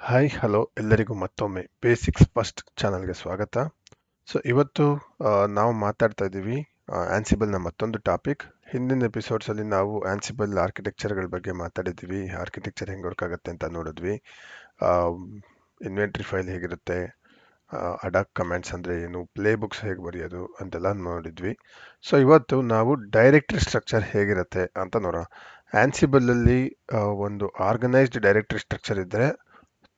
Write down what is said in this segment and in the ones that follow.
Hi hello ಎಲ್ಲರಿಗೂ ಮತ್ತೊಮ್ಮೆ basics first ಚಾನಲ್ಗೆ ಸ್ವಾಗತ. ಸೊ ಇವತ್ತು ನಾವು ಮಾತಾಡ್ತಾ ಇದ್ದೀವಿ ಆನ್ಸಿಬಲ್ನ ಮತ್ತೊಂದು ಟಾಪಿಕ್. ಹಿಂದಿನ ಎಪಿಸೋಡ್ಸಲ್ಲಿ ನಾವು ಆನ್ಸಿಬಲ್ ಆರ್ಕಿಟೆಕ್ಚರ್ಗಳ ಬಗ್ಗೆ ಮಾತಾಡಿದ್ವಿ. ಆರ್ಕಿಟೆಕ್ಚರ್ ಹೆಂಗೆ ವರ್ಕ್ ಆಗುತ್ತೆ ಅಂತ ನೋಡಿದ್ವಿ. ಇನ್ವೆಂಟ್ರಿ ಫೈಲ್ ಹೇಗಿರುತ್ತೆ, ಅಡಾಕ್ ಕಮೆಂಟ್ಸ್ ಅಂದರೆ ಏನು, ಪ್ಲೇ ಬುಕ್ಸ್ ಹೇಗೆ ಬರೆಯೋದು ಅಂತೆಲ್ಲ ನೋಡಿದ್ವಿ. ಸೊ ಇವತ್ತು ನಾವು ಡೈರೆಕ್ಟರಿ ಸ್ಟ್ರಕ್ಚರ್ ಹೇಗಿರುತ್ತೆ ಅಂತ ನೋಡೋಣ. ಆನ್ಸಿಬಲಲ್ಲಿ ಒಂದು ಆರ್ಗನೈಸ್ಡ್ ಡೈರೆಕ್ಟರಿ ಸ್ಟ್ರಕ್ಚರ್ ಇದ್ದರೆ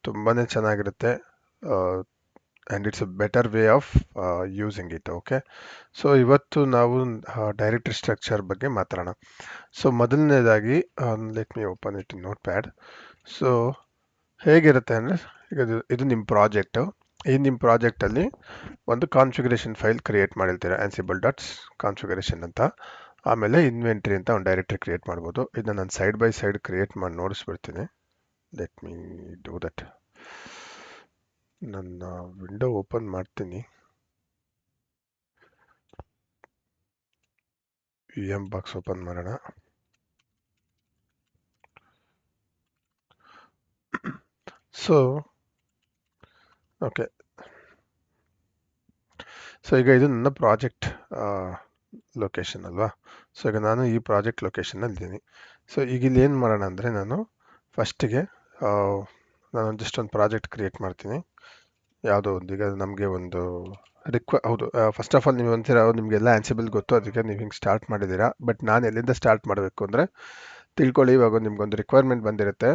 ತುಂಬಾ ಚೆನ್ನಾಗಿರುತ್ತೆ and it's a better way of using it. Okay, so ಇವತ್ತು ನಾವು ಡೈರೆಕ್ಟರಿ ಸ್ಟ್ರಕ್ಚರ್ ಬಗ್ಗೆ ಮಾತಾಡೋಣ. ಸೊ ಮೊದಲನೇದಾಗಿ let me open it in note pad. So ಹೇಗಿರುತ್ತೆ ಅಂದರೆ, ಈಗ ಇದು ನಿಮ್ಮ ಪ್ರಾಜೆಕ್ಟು. ಈ ನಿಮ್ಮ ಪ್ರಾಜೆಕ್ಟಲ್ಲಿ ಒಂದು ಕಾನ್ಫಿಗರೇಷನ್ ಫೈಲ್ ಕ್ರಿಯೇಟ್ ಮಾಡಿರ್ತೀರ, ಆನ್ಸಿಬಲ್ ಡಾಟ್ಸ್ ಕಾನ್ಫಿಗರೇಷನ್ ಅಂತ. ಆಮೇಲೆ ಇನ್ವೆಂಟ್ರಿ ಅಂತ ಒಂದು ಡೈರೆಕ್ಟರಿ ಕ್ರಿಯೇಟ್ ಮಾಡ್ಬೋದು. ಇದನ್ನ ನಾನು ಸೈಡ್ ಬೈ ಸೈಡ್ ಕ್ರಿಯೇಟ್ ಮಾಡಿ ನೋಡಿಸ್ಬಿಡ್ತೀನಿ. Let me do that. ನನ್ನ ವಿಂಡೋ ಓಪನ್ ಮಾಡ್ತೀನಿ. VM ಬಾಕ್ಸ್ ಓಪನ್ ಮಾಡೋಣ. ಸೊ ಓಕೆ, ಸೊ ಈಗ ಇದು ನನ್ನ ಪ್ರಾಜೆಕ್ಟ್ ಲೊಕೇಶನ್ ಅಲ್ವಾ. ಸೊ ಈಗ ನಾನು ಈ ಪ್ರಾಜೆಕ್ಟ್ ಲೊಕೇಶನಲ್ಲಿ ಇದ್ದೀನಿ. ಸೊ ಈಗ ಇಲ್ಲಿ ಏನು ಮಾಡೋಣ ಅಂದರೆ, ನಾನು ಫಸ್ಟಿಗೆ ನಾನು ಜಸ್ಟ್ ಒಂದು ಪ್ರಾಜೆಕ್ಟ್ ಕ್ರಿಯೇಟ್ ಮಾಡ್ತೀನಿ. ಯಾವುದೋ ಒಂದು, ಈಗ ನಮಗೆ ಒಂದು ಹೌದು, ಫಸ್ಟ್ ಆಫ್ ಆಲ್ ನೀವು ಅಂತೀರ ನಿಮಗೆಲ್ಲ ಆನ್ಸಿಬಲ್ ಗೊತ್ತು, ಅದಕ್ಕೆ ನೀವು ಹಿಂಗೆ ಸ್ಟಾರ್ಟ್ ಮಾಡಿದ್ದೀರಾ. ಬಟ್ ನಾನು ಎಲ್ಲಿಂದ ಸ್ಟಾರ್ಟ್ ಮಾಡಬೇಕು ಅಂದರೆ, ತಿಳ್ಕೊಳ್ಳಿ, ಇವಾಗ ನಿಮ್ಗೊಂದು ರಿಕ್ವೈರ್ಮೆಂಟ್ ಬಂದಿರುತ್ತೆ.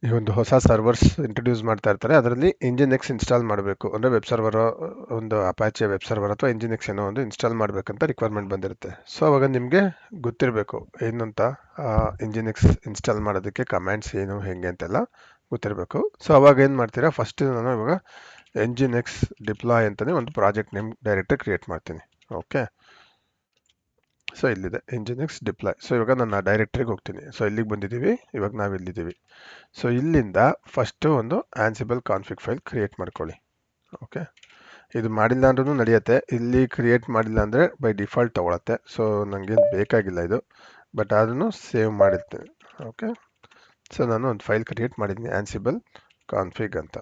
ಈ ಒಂದು ಹೊಸ ಸರ್ವರ್ಸ್ ಇಂಟ್ರೊಡ್ಯೂಸ್ ಮಾಡ್ತಾ ಇರ್ತಾರೆ, ಅದರಲ್ಲಿ ಇಂಜಿನ್ ಎಕ್ಸ್ ಇನ್ಸ್ಟಾಲ್ ಮಾಡಬೇಕು ಅಂದರೆ ವೆಬ್ ಸರ್ವರ್, ಒಂದು ಅಪಾಚೆ ವೆಬ್ ಸರ್ವರ್ ಅಥವಾ ಇಂಜಿನ್ ಎಕ್ಸ್ ಏನೋ ಒಂದು ಇನ್ಸ್ಟಾಲ್ ಮಾಡಬೇಕಂತ ರಿಕ್ವೈರ್ಮೆಂಟ್ ಬಂದಿರುತ್ತೆ. ಸೊ ಅವಾಗ ನಿಮಗೆ ಗೊತ್ತಿರಬೇಕು ಏನು ಅಂತ, ಇಂಜಿನ್ ಎಕ್ಸ್ ಇನ್ಸ್ಟಾಲ್ ಮಾಡೋದಕ್ಕೆ ಕಮ್ಯಾಂಡ್ಸ್ ಏನು ಹೆಂಗೆ ಅಂತೆಲ್ಲ ಗೊತ್ತಿರಬೇಕು. ಸೊ ಅವಾಗ ಏನು ಮಾಡ್ತೀರಾ, ಫಸ್ಟ್ ನಾನು ಇವಾಗ ಎಂಜಿನ್ ಎಕ್ಸ್ ಡಿಪ್ಲಾಯ್ ಅಂತಲೇ ಒಂದು ಪ್ರಾಜೆಕ್ಟ್ ನೇಮ್ ಡೈರೆಕ್ಟ್ ಕ್ರಿಯೇಟ್ ಮಾಡ್ತೀನಿ. ಓಕೆ, ಸೊ ಇಲ್ಲಿದೆ ಎಂಜಿನ್ ಎಕ್ಸ್ ಡಿಪ್ಲಾಯ್. ಸೊ ಇವಾಗ ನಾನು ಡೈರೆಕ್ಟ್ರಿಗೆ ಹೋಗ್ತೀನಿ. ಸೊ ಇಲ್ಲಿಗೆ ಬಂದಿದ್ದೀವಿ, ಇವಾಗ ನಾವು ಇಲ್ಲಿದ್ದೀವಿ. ಸೊ ಇಲ್ಲಿಂದ ಫಸ್ಟು ಒಂದು ಆನ್ಸಿಬಲ್ ಕಾನ್ಫಿಗ್ ಫೈಲ್ ಕ್ರಿಯೇಟ್ ಮಾಡ್ಕೊಳ್ಳಿ. ಓಕೆ, ಇದು ಮಾಡಿಲ್ಲ ಅಂದ್ರೂ ನಡೆಯುತ್ತೆ. ಇಲ್ಲಿ ಕ್ರಿಯೇಟ್ ಮಾಡಿಲ್ಲ ಅಂದರೆ ಬೈ ಡಿಫಾಲ್ಟ್ ತೊಗೊಳತ್ತೆ. ಸೊ ನನಗೇನು ಬೇಕಾಗಿಲ್ಲ ಇದು, ಬಟ್ ಅದನ್ನು ಸೇವ್ ಮಾಡಿರ್ತೀನಿ. ಓಕೆ, ಸೊ ನಾನು ಒಂದು ಫೈಲ್ ಕ್ರಿಯೇಟ್ ಮಾಡಿದ್ದೀನಿ, ಆನ್ಸಿಬಲ್ ಕಾನ್ಫಿಗ್ ಅಂತ.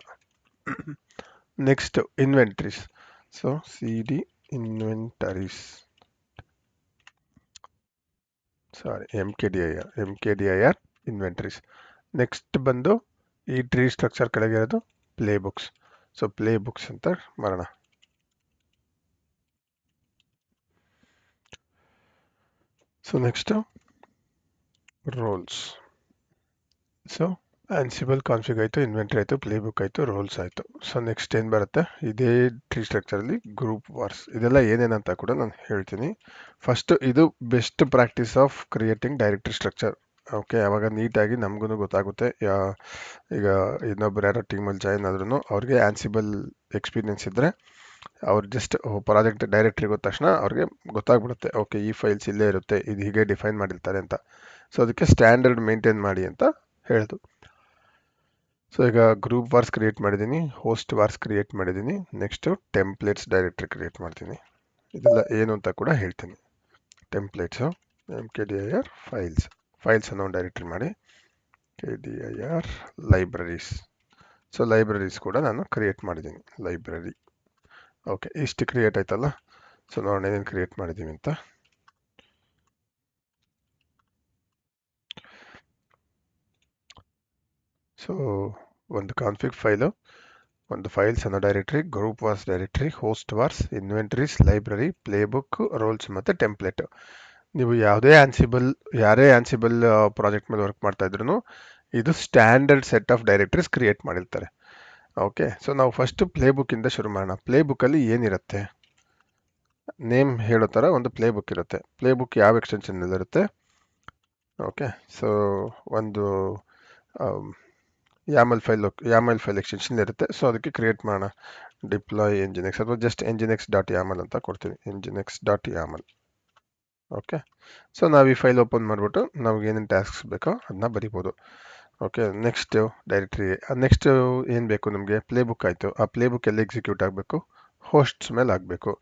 Next inventories. So CD inventories, sorry MKDIR inventories. Next ಬಂದು ಈ ಟ್ರೀ ಸ್ಟ್ರಕ್ಚರ್ ಕೆಳಗೆ ಇರೋದು playbooks. So playbooks ಅಂತ ಮಾಡೋಣ. So next roles. So Ansible config ಆಯಿತು, ಇನ್ವೆಂಟ್ರಿ ಆಯಿತು, ಪ್ಲೇ ಬುಕ್ ಆಯಿತು, ರೋಲ್ಸ್ ಆಯಿತು. ಸೊ ನೆಕ್ಸ್ಟ್ ಏನು ಬರುತ್ತೆ, ಇದೇ ಟ್ರೀ ಸ್ಟ್ರಕ್ಚರಲ್ಲಿ ಗ್ರೂಪ್ ವಾರ್ಸ್. ಇದೆಲ್ಲ ಏನೇನಂತ ಕೂಡ ನಾನು ಹೇಳ್ತೀನಿ. ಫಸ್ಟ್ ಇದು best practice of creating directory structure. Okay, ಅವಾಗ ನೀಟಾಗಿ ನಮಗೂ ಗೊತ್ತಾಗುತ್ತೆ. ಈಗ ಇನ್ನೊಬ್ರು ಯಾರೋ ಟೀಮಲ್ಲಿ ಜಾಯ್ನ್ ಆದ್ರೂ ಅವ್ರಿಗೆ ಆನ್ಸಿಬಲ್ ಎಕ್ಸ್ಪೀರಿಯನ್ಸ್ ಇದ್ದರೆ, ಅವ್ರು ಜಸ್ಟ್ ಪ್ರಾಜೆಕ್ಟ್ ಡೈರೆಕ್ಟ್ರಿಗೆ ಹೋದ ತಕ್ಷಣ ಅವ್ರಿಗೆ ಗೊತ್ತಾಗ್ಬಿಡುತ್ತೆ, ಓಕೆ ಈ ಫೈಲ್ಸ್ ಇಲ್ಲೇ ಇರುತ್ತೆ, ಇದು ಹೀಗೆ ಡಿಫೈನ್ ಮಾಡಿರ್ತಾರೆ ಅಂತ. ಸೊ ಅದಕ್ಕೆ ಸ್ಟ್ಯಾಂಡರ್ಡ್ ಮೇಂಟೈನ್ ಮಾಡಿ ಅಂತ ಹೇಳೋದು. ಸೊ ಈಗ ಗ್ರೂಪ್ ವಾರ್ಸ್ ಕ್ರಿಯೇಟ್ ಮಾಡಿದ್ದೀನಿ, ಹೋಸ್ಟ್ ವಾರ್ಸ್ ಕ್ರಿಯೇಟ್ ಮಾಡಿದ್ದೀನಿ. ನೆಕ್ಸ್ಟ್ ಟೆಂಪ್ಲೇಟ್ಸ್ ಡೈರೆಕ್ಟ್ರಿ ಕ್ರಿಯೇಟ್ ಮಾಡ್ತೀನಿ. ಇದೆಲ್ಲ ಏನು ಅಂತ ಕೂಡ ಹೇಳ್ತೀನಿ. ಟೆಂಪ್ಲೇಟ್ಸು, MKDIR ಫೈಲ್ಸ್ ಅನ್ನೋ ಡೈರೆಕ್ಟ್ರಿ ಮಾಡಿ, KDIR ಲೈಬ್ರರೀಸ್. ಸೊ ಲೈಬ್ರರೀಸ್ ಕೂಡ ನಾನು ಕ್ರಿಯೇಟ್ ಮಾಡಿದ್ದೀನಿ, ಲೈಬ್ರರಿ. ಓಕೆ, ಇಷ್ಟು ಕ್ರಿಯೇಟ್ ಆಯ್ತಲ್ಲ. ಸೊ ನೋಡೋಣ ಏನೇನು ಕ್ರಿಯೇಟ್ ಮಾಡಿದ್ದೀವಿ ಅಂತ. ಸೊ ಒಂದು ಕಾನ್ಫಿಗ್ ಫೈಲು, ಒಂದು ಫೈಲ್ಸ್ ಅನ್ನೋ directory, group vars directory, host vars, inventories, library, playbook, roles ಮತ್ತು ಟೆಂಪ್ಲೇಟ್. ನೀವು ಯಾರೇ ಆನ್ಸಿಬಲ್ ಪ್ರಾಜೆಕ್ಟ್ ಮೇಲೆ ವರ್ಕ್ ಮಾಡ್ತಾ ಇದ್ರು ಇದು ಸ್ಟ್ಯಾಂಡರ್ಡ್ ಸೆಟ್ ಆಫ್ ಡೈರೆಕ್ಟ್ರೀಸ್ ಕ್ರಿಯೇಟ್ ಮಾಡಿರ್ತಾರೆ. ಓಕೆ, ಸೊ ನಾವು ಫಸ್ಟ್ ಪ್ಲೇ ಬುಕ್ಕಿಂದ ಶುರು ಮಾಡೋಣ. ಪ್ಲೇ ಬುಕ್ಕಲ್ಲಿ ಏನಿರುತ್ತೆ, ನೇಮ್ ಹೇಳೋ ಥರ ಒಂದು ಪ್ಲೇ ಬುಕ್ ಇರುತ್ತೆ. ಪ್ಲೇ ಬುಕ್ ಯಾವ ಎಕ್ಸ್ಟೆನ್ಷನ್ನಲ್ಲಿರುತ್ತೆ? ಓಕೆ, ಸೊ ಒಂದು YAML ಫೈಲ್ ಎಕ್ಸ್ಟೆನ್ಷನ್ ಇರುತ್ತೆ. ಸೊ ಅದಕ್ಕೆ ಕ್ರಿಯೇಟ್ ಮಾಡೋಣ, ಡಿಪ್ಲಾಯ್ ಎಂಜಿನ್ ಎಕ್ಸ್ ಅಥವಾ ಜಸ್ಟ್ nginx.yaml ಅಂತ ಕೊಡ್ತೀವಿ, nginx.yaml. ಓಕೆ, ಸೊ ನಾವು ಈ ಫೈಲ್ ಓಪನ್ ಮಾಡಿಬಿಟ್ಟು ನಮ್ಗೆ ಏನೇನು ಟಾಸ್ಕ್ಸ್ ಬೇಕೋ ಅದನ್ನ ಬರಿಬೋದು. Okay, next directory. ನೆಕ್ಸ್ಟ್ ಏನು ಬೇಕು ನಮಗೆ, ಪ್ಲೇ ಬುಕ್ ಆಯಿತು. ಆ ಪ್ಲೇ ಬುಕ್ ಎಲ್ಲಿ ಎಕ್ಸಿಕ್ಯೂಟ್ ಆಗಬೇಕು, ಹೋಸ್ಟ್ಸ್ ಮೇಲೆ ಆಗಬೇಕು.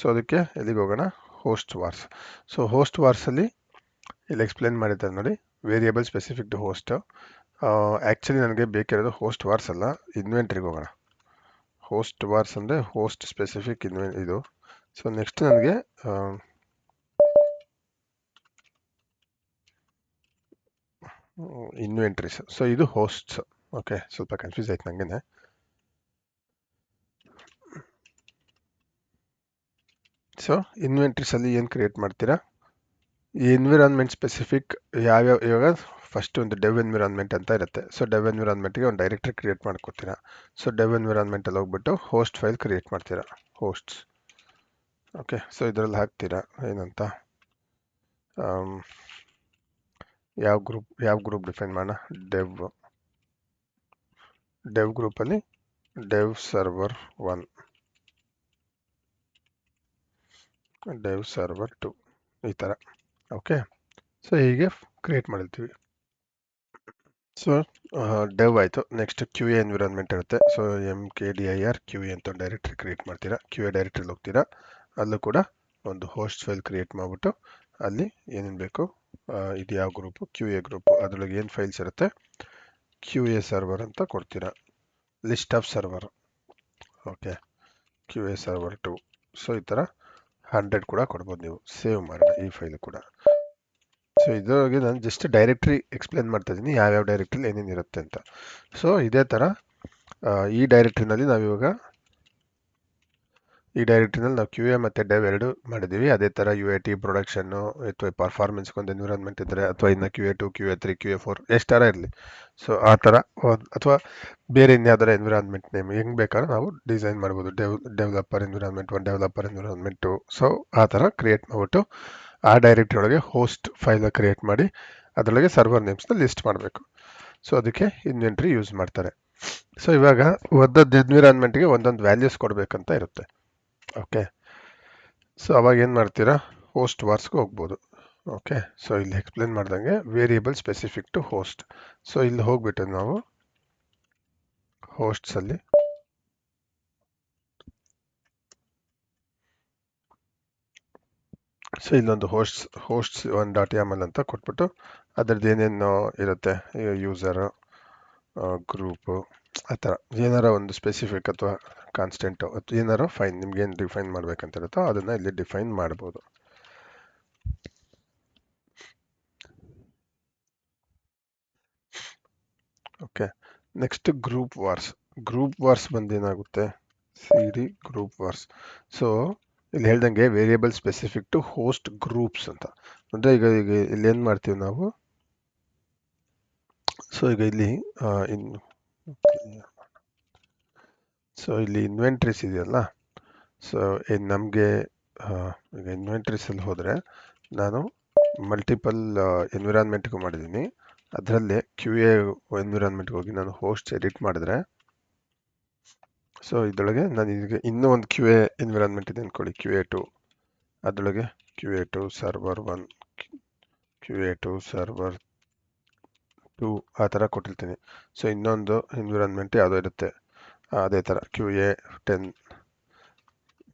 ಸೊ ಅದಕ್ಕೆ ಎಲ್ಲಿಗೆ ಹೋಗೋಣ, ಹೋಸ್ಟ್ ವಾರ್ಸ್. ಸೊ ಹೋಸ್ಟ್ ವಾರ್ಸಲ್ಲಿ ಇಲ್ಲಿ ಎಕ್ಸ್ಪ್ಲೇನ್ ಮಾಡಿದ್ದಾರೆ ನೋಡಿ, variable specific to host. Actually ನನಗೆ ಬೇಕಿರೋದು ಹೋಸ್ಟ್ ವಾರ್ಸ್ ಅಲ್ಲ, ಇನ್ವೆಂಟ್ರಿಗೆ ಹೋಗೋಣ. ಹೋಸ್ಟ್ ವಾರ್ಸ್ ಅಂದರೆ ಹೋಸ್ಟ್ ಸ್ಪೆಸಿಫಿಕ್ ಇದು. ಸೊ ನೆಕ್ಸ್ಟ್ ನನಗೆ ಇನ್ವೆಂಟ್ರೀಸ್. ಸೊ ಇದು ಹೋಸ್ಟ್ಸ್. ಓಕೆ, ಸ್ವಲ್ಪ ಕನ್ಫ್ಯೂಸ್ ಆಯ್ತು ನನಗೆ. ಸೊ ಇನ್ವೆಂಟ್ರೀಸಲ್ಲಿ ಏನು ಕ್ರಿಯೇಟ್ ಮಾಡ್ತೀರಾ, ಎನ್ವಿರಾನ್ಮೆಂಟ್ ಸ್ಪೆಸಿಫಿಕ್ ಯಾವ್ಯಾವ. ಇವಾಗ ಫಸ್ಟ್ ಒಂದು ಡೆವ್ ಎನ್ವಿರಾನ್ಮೆಂಟ್ ಅಂತ ಇರುತ್ತೆ. ಸೊ ಡೆವ್ ಎನ್ವಿರಾನ್ಮೆಂಟ್ಗೆ ಒಂದು ಡೈರೆಕ್ಟರಿ ಕ್ರಿಯೇಟ್ ಮಾಡ್ಕೊತೀರಾ. ಸೊ ಡೆವ್ ಎನ್ವಿರಾನ್ಮೆಂಟಲ್ಲಿ ಹೋಗ್ಬಿಟ್ಟು ಹೋಸ್ಟ್ ಫೈಲ್ ಕ್ರಿಯೇಟ್ ಮಾಡ್ತೀರಾ, ಹೋಸ್ಟ್ಸ್. ಓಕೆ, ಸೊ ಇದರಲ್ಲಿ ಹಾಕ್ತೀರಾ ಏನಂತ, ಯಾವ ಗ್ರೂಪ್ ಡಿಫೈನ್ ಮಾಡೋಣ, ಡೆವ್ ಗ್ರೂಪಲ್ಲಿ ಡೆವ್ ಸರ್ವರ್ 1, ಡೆವ್ ಸರ್ವರ್ 2, ಈ ಥರ. ಓಕೆ, ಸೊ ಹೀಗೆ ಕ್ರಿಯೇಟ್ ಮಾಡಿರ್ತೀವಿ. ಸೊ ಡೆವ್ ಆಯಿತು. ನೆಕ್ಸ್ಟ್ ಕ್ಯೂ ಎ ಎನ್ವಿರಾನ್ಮೆಂಟ್ ಇರುತ್ತೆ. ಸೊ MKDIR QA ಅಂತ ಡೈರೆಕ್ಟ್ರಿ ಕ್ರಿಯೇಟ್ ಮಾಡ್ತೀರಾ. QA ಡೈರೆಕ್ಟ್ರಿಗೆ ಹೋಗ್ತೀರಾ, ಅಲ್ಲೂ ಕೂಡ ಒಂದು ಹೋಸ್ಟ್ ಫೈಲ್ ಕ್ರಿಯೇಟ್ ಮಾಡಿಬಿಟ್ಟು ಅಲ್ಲಿ ಏನೇನು ಬೇಕು, ಇದು ಯಾವ ಗ್ರೂಪು, QA ಗ್ರೂಪು, ಅದರೊಳಗೆ ಏನು ಫೈಲ್ಸ್ ಇರುತ್ತೆ, QA ಸರ್ವರ್ ಅಂತ ಕೊಡ್ತೀರಾ, list of server. Okay, QA server 2. So ಈ ಥರ 100 ಕೂಡ ಕೊಡ್ಬೋದು ನೀವು. ಸೇವ್ ಮಾಡೋಣ ಈ ಫೈಲ್ ಕೂಡ. ಸೊ ಇದ್ರೊಳಗೆ ನಾನು ಜಸ್ಟ್ ಡೈರೆಕ್ಟ್ರಿ ಎಕ್ಸ್ಪ್ಲೇನ್ ಮಾಡ್ತಾ ಇದ್ದೀನಿ, ಯಾವ್ಯಾವ ಡೈರೆಕ್ಟ್ರಿಲಿ ಏನೇನು ಇರುತ್ತೆ ಅಂತ. ಸೊ ಇದೇ ಥರ ಈ ಡೈರೆಕ್ಟ್ರಿನಲ್ಲಿ ನಾವು QA ಮತ್ತು ಡೆವ್ ಎರಡು ಮಾಡಿದ್ದೀವಿ. ಅದೇ ಥರ UAT ಪ್ರೊಡಕ್ಷನ್ನು ಅಥವಾ ಪರ್ಫಾರ್ಮೆನ್ಸ್ಗೆ ಒಂದು ಎನ್ವಿರಾನ್ಮೆಂಟ್ ಇದ್ದರೆ, ಅಥವಾ ಇನ್ನು QA2 QA3 QA4 ಎಷ್ಟಾರ ಇರಲಿ. ಸೊ ಆ ಥರ ಅಥವಾ ಬೇರೆ ಇನ್ಯಾವುದರ ಎನ್ವಿರಾನ್ಮೆಂಟ್ ನೇಮ್ ಹೆಂಗೆ ಬೇಕಾದ್ರೂ ನಾವು ಡಿಸೈನ್ ಮಾಡ್ಬೋದು. Developer environment 1, developer environment 2. So ಆ ಥರ ಕ್ರಿಯೇಟ್ ಮಾಡಿಬಿಟ್ಟು ಆ ಡೈರೆಕ್ಟ್ರಿ ಒಳಗೆ ಹೋಸ್ಟ್ ಫೈಲ್ ಕ್ರಿಯೇಟ್ ಮಾಡಿ ಅದರೊಳಗೆ ಸರ್ವರ್ ನೇಮ್ಸ್ನ ಲಿಸ್ಟ್ ಮಾಡಬೇಕು. ಸೊ ಅದಕ್ಕೆ ಇನ್ವೆಂಟ್ರಿ ಯೂಸ್ ಮಾಡ್ತಾರೆ. ಸೊ ಇವಾಗ ಒಂದೊಂದು ಎನ್ವಿರಾನ್ಮೆಂಟ್ಗೆ ಒಂದೊಂದು ವ್ಯಾಲ್ಯೂಸ್ ಕೊಡಬೇಕಂತ ಇರುತ್ತೆ. ಓಕೆ, ಸೊ ಅವಾಗ ಏನು ಮಾಡ್ತೀರಾ, ಹೋಸ್ಟ್ ವಾರ್ಸ್ಗೆ ಹೋಗ್ಬೋದು. ಓಕೆ, ಸೊ ಇಲ್ಲಿ ಎಕ್ಸ್ಪ್ಲೇನ್ ಮಾಡ್ದಂಗೆ variable specific to host. So ಇಲ್ಲಿ ಹೋಗ್ಬಿಟ್ಟು ನಾವು ಹೋಸ್ಟ್ಸಲ್ಲಿ ಸೊ ಇಲ್ಲೊಂದು ಹೋಸ್ಟ್ಸ್ 1.yaml ಅಂತ ಕೊಟ್ಬಿಟ್ಟು ಅದರದ್ದು ಏನೇನು ಇರುತ್ತೆ, ಈಗ ಯೂಸರು, ಗ್ರೂಪು, ಆ ಥರ ಏನಾರ ಒಂದು ಸ್ಪೆಸಿಫಿಕ್ ಅಥವಾ ಕಾನ್ಸ್ಟೆಂಟು ಅಥವಾ ಏನಾರು ಫೈನ್ ನಿಮ್ಗೇನು ಡಿಫೈನ್ ಮಾಡ್ಬೇಕಂತ ಇರುತ್ತೋ ಅದನ್ನು ಇಲ್ಲಿ ಡಿಫೈನ್ ಮಾಡ್ಬೋದು. ಓಕೆ, ನೆಕ್ಸ್ಟ್ ಗ್ರೂಪ್ ವಾರ್ಸ್ ಬಂದು ಏನಾಗುತ್ತೆ, CD ಗ್ರೂಪ್ ವಾರ್ಸ್. ಸೊ ಇಲ್ಲಿ ಹೇಳ್ದಂಗೆ variable specific to host groups ಅಂತ. ಅಂದರೆ ಈಗ ಇಲ್ಲಿ ಏನು ಮಾಡ್ತೀವಿ ನಾವು, ಸೊ ಈಗ ಇಲ್ಲಿ ಇಲ್ಲಿ ಇನ್ವೆಂಟ್ರೀಸ್ ಇದೆಯಲ್ಲ. ಸೊ ನಮಗೆ ಈಗ ಇನ್ವೆಂಟ್ರೀಸಲ್ಲಿ ಹೋದರೆ ನಾನು ಮಲ್ಟಿಪಲ್ ಎನ್ವಿರಾನ್ಮೆಂಟ್ಗೂ ಮಾಡಿದ್ದೀನಿ. ಅದರಲ್ಲೇ QA ಎನ್ವಿರಾನ್ಮೆಂಟ್ಗೆ ಹೋಗಿ ನಾನು ಹೋಸ್ಟ್ ಎಡಿಟ್ ಮಾಡಿದ್ರೆ, ಸೊ ಇದರೊಳಗೆ ನಾನು ಈಗ ಇನ್ನೂ ಒಂದು QA ಎನ್ವಿರಾನ್ಮೆಂಟ್ ಇದೆ ಅಂದ್ಕೊಳ್ಳಿ, QA2. ಅದರೊಳಗೆ QA2 ಸರ್ವರ್ 1, QA2 ಸರ್ವರ್ 2 ಆ ಥರ ಕೊಟ್ಟಿರ್ತೀನಿ. ಸೊ ಇನ್ನೊಂದು ಎನ್ವಿರಾನ್ಮೆಂಟ್ ಯಾವುದೋ ಇರುತ್ತೆ, ಅದೇ ಥರ QA10,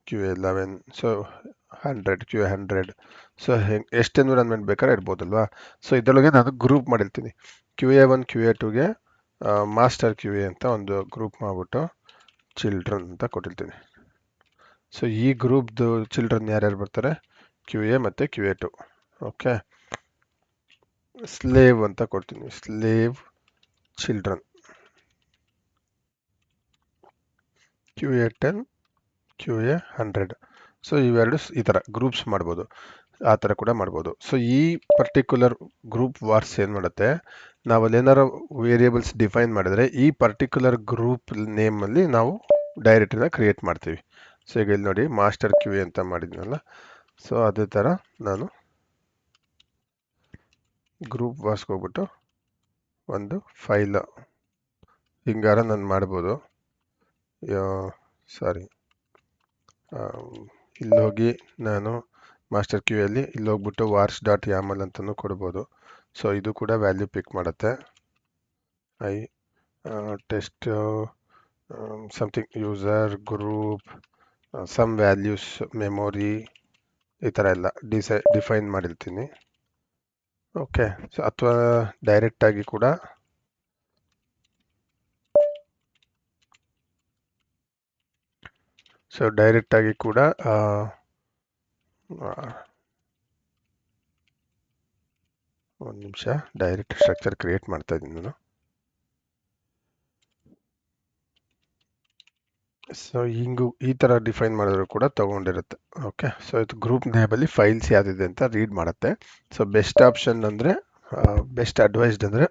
QA11, so 100, QA100. So ಎಷ್ಟು ಎನ್ವಿರಾನ್ಮೆಂಟ್ ಬೇಕಾದ್ರೆ ಇರ್ಬೋದಲ್ವಾ. ಸೊ ಇದರೊಳಗೆ ನಾನು ಗ್ರೂಪ್ ಮಾಡಿರ್ತೀನಿ. QA1 QA2ಗೆ ಮಾಸ್ಟರ್ QA ಅಂತ ಒಂದು ಗ್ರೂಪ್ ಮಾಡಿಬಿಟ್ಟು ಚಿಲ್ಡ್ರನ್ ಅಂತ ಕೊಟ್ಟಿರ್ತೀನಿ. ಸೊ ಈ ಗ್ರೂಪ್ದು ಚಿಲ್ಡ್ರನ್ ಯಾರ್ಯಾರು ಬರ್ತಾರೆ, QA ಮತ್ತು QA2. ಓಕೆ, ಸ್ಲೇವ್ ಅಂತ ಕೊಡ್ತೀನಿ, slave children, QA10 QA100. So ಇವೆರಡು ಈ ಥರ ಗ್ರೂಪ್ಸ್ ಮಾಡ್ಬೋದು, ಆ ಥರ ಕೂಡ ಮಾಡ್ಬೋದು. ಸೊ ಈ ಪರ್ಟಿಕ್ಯುಲರ್ ಗ್ರೂಪ್ ವಾರ್ಸ್ ಏನು ಮಾಡುತ್ತೆ, ನಾವಲ್ಲಿ ಏನಾರು ವೇರಿಯೇಬಲ್ಸ್ ಡಿಫೈನ್ ಮಾಡಿದ್ರೆ ಈ ಪರ್ಟಿಕ್ಯುಲರ್ ಗ್ರೂಪ್ ನೇಮಲ್ಲಿ ನಾವು ಡೈರೆಕ್ಟ್ರಿನ ಕ್ರಿಯೇಟ್ ಮಾಡ್ತೀವಿ. ಸೊ ಈಗ ಇಲ್ಲಿ ನೋಡಿ ಮಾಸ್ಟರ್ QA ಅಂತ ಮಾಡಿದ್ನಲ್ಲ. ಸೊ ಅದೇ ಥರ ನಾನು ಗ್ರೂಪ್ ವಾರ್ಸ್ಗೆ ಹೋಗ್ಬಿಟ್ಟು ಒಂದು ಫೈಲ್ ಹಿಂಗಾರ ನಾನು ಮಾಡ್ಬೋದು. ಇಲ್ಲಿ ಹೋಗಿ ನಾನು ಮಾಸ್ಟರ್ QAಲ್ಲಿ ಇಲ್ಲಿ ಹೋಗ್ಬಿಟ್ಟು wars.yaml ಅಂತಲೂ ಕೊಡ್ಬೋದು. ಸೊ ಇದು ಕೂಡ ವ್ಯಾಲ್ಯೂ ಪಿಕ್ ಮಾಡುತ್ತೆ. Test something user group some values memory ಈ ಥರ ಎಲ್ಲ ಡಿಫೈನ್ ಮಾಡಿರ್ತೀನಿ. ಓಕೆ, ಸೊ ಅಥವಾ ಡೈರೆಕ್ಟಾಗಿ ಕೂಡ ಸೊ ಡೈರೆಕ್ಟಾಗಿ ಕೂಡ ಒಂದು ನಿಮಿಷ ಡೈರೆಕ್ಟ್ ಸ್ಟ್ರಕ್ಚರ್ ಕ್ರಿಯೇಟ್ ಮಾಡ್ತಾ ಇದ್ದೀನಿ ನಾನು. ಸೊ ಹಿಂಗೂ ಈ ಥರ ಡಿಫೈನ್ ಮಾಡಿದ್ರು ಕೂಡ ತೊಗೊಂಡಿರುತ್ತೆ. ಓಕೆ, ಸೊ ಇದು ಗ್ರೂಪ್ ನೇಮಲ್ಲಿ ಫೈಲ್ಸ್ ಯಾವುದಿದೆ ಅಂತ ರೀಡ್ ಮಾಡುತ್ತೆ. ಸೊ ಬೆಸ್ಟ್ ಆಪ್ಷನ್ ಅಂದರೆ ಬೆಸ್ಟ್ ಅಡ್ವೈಸ್ಡ್ ಅಂದರೆ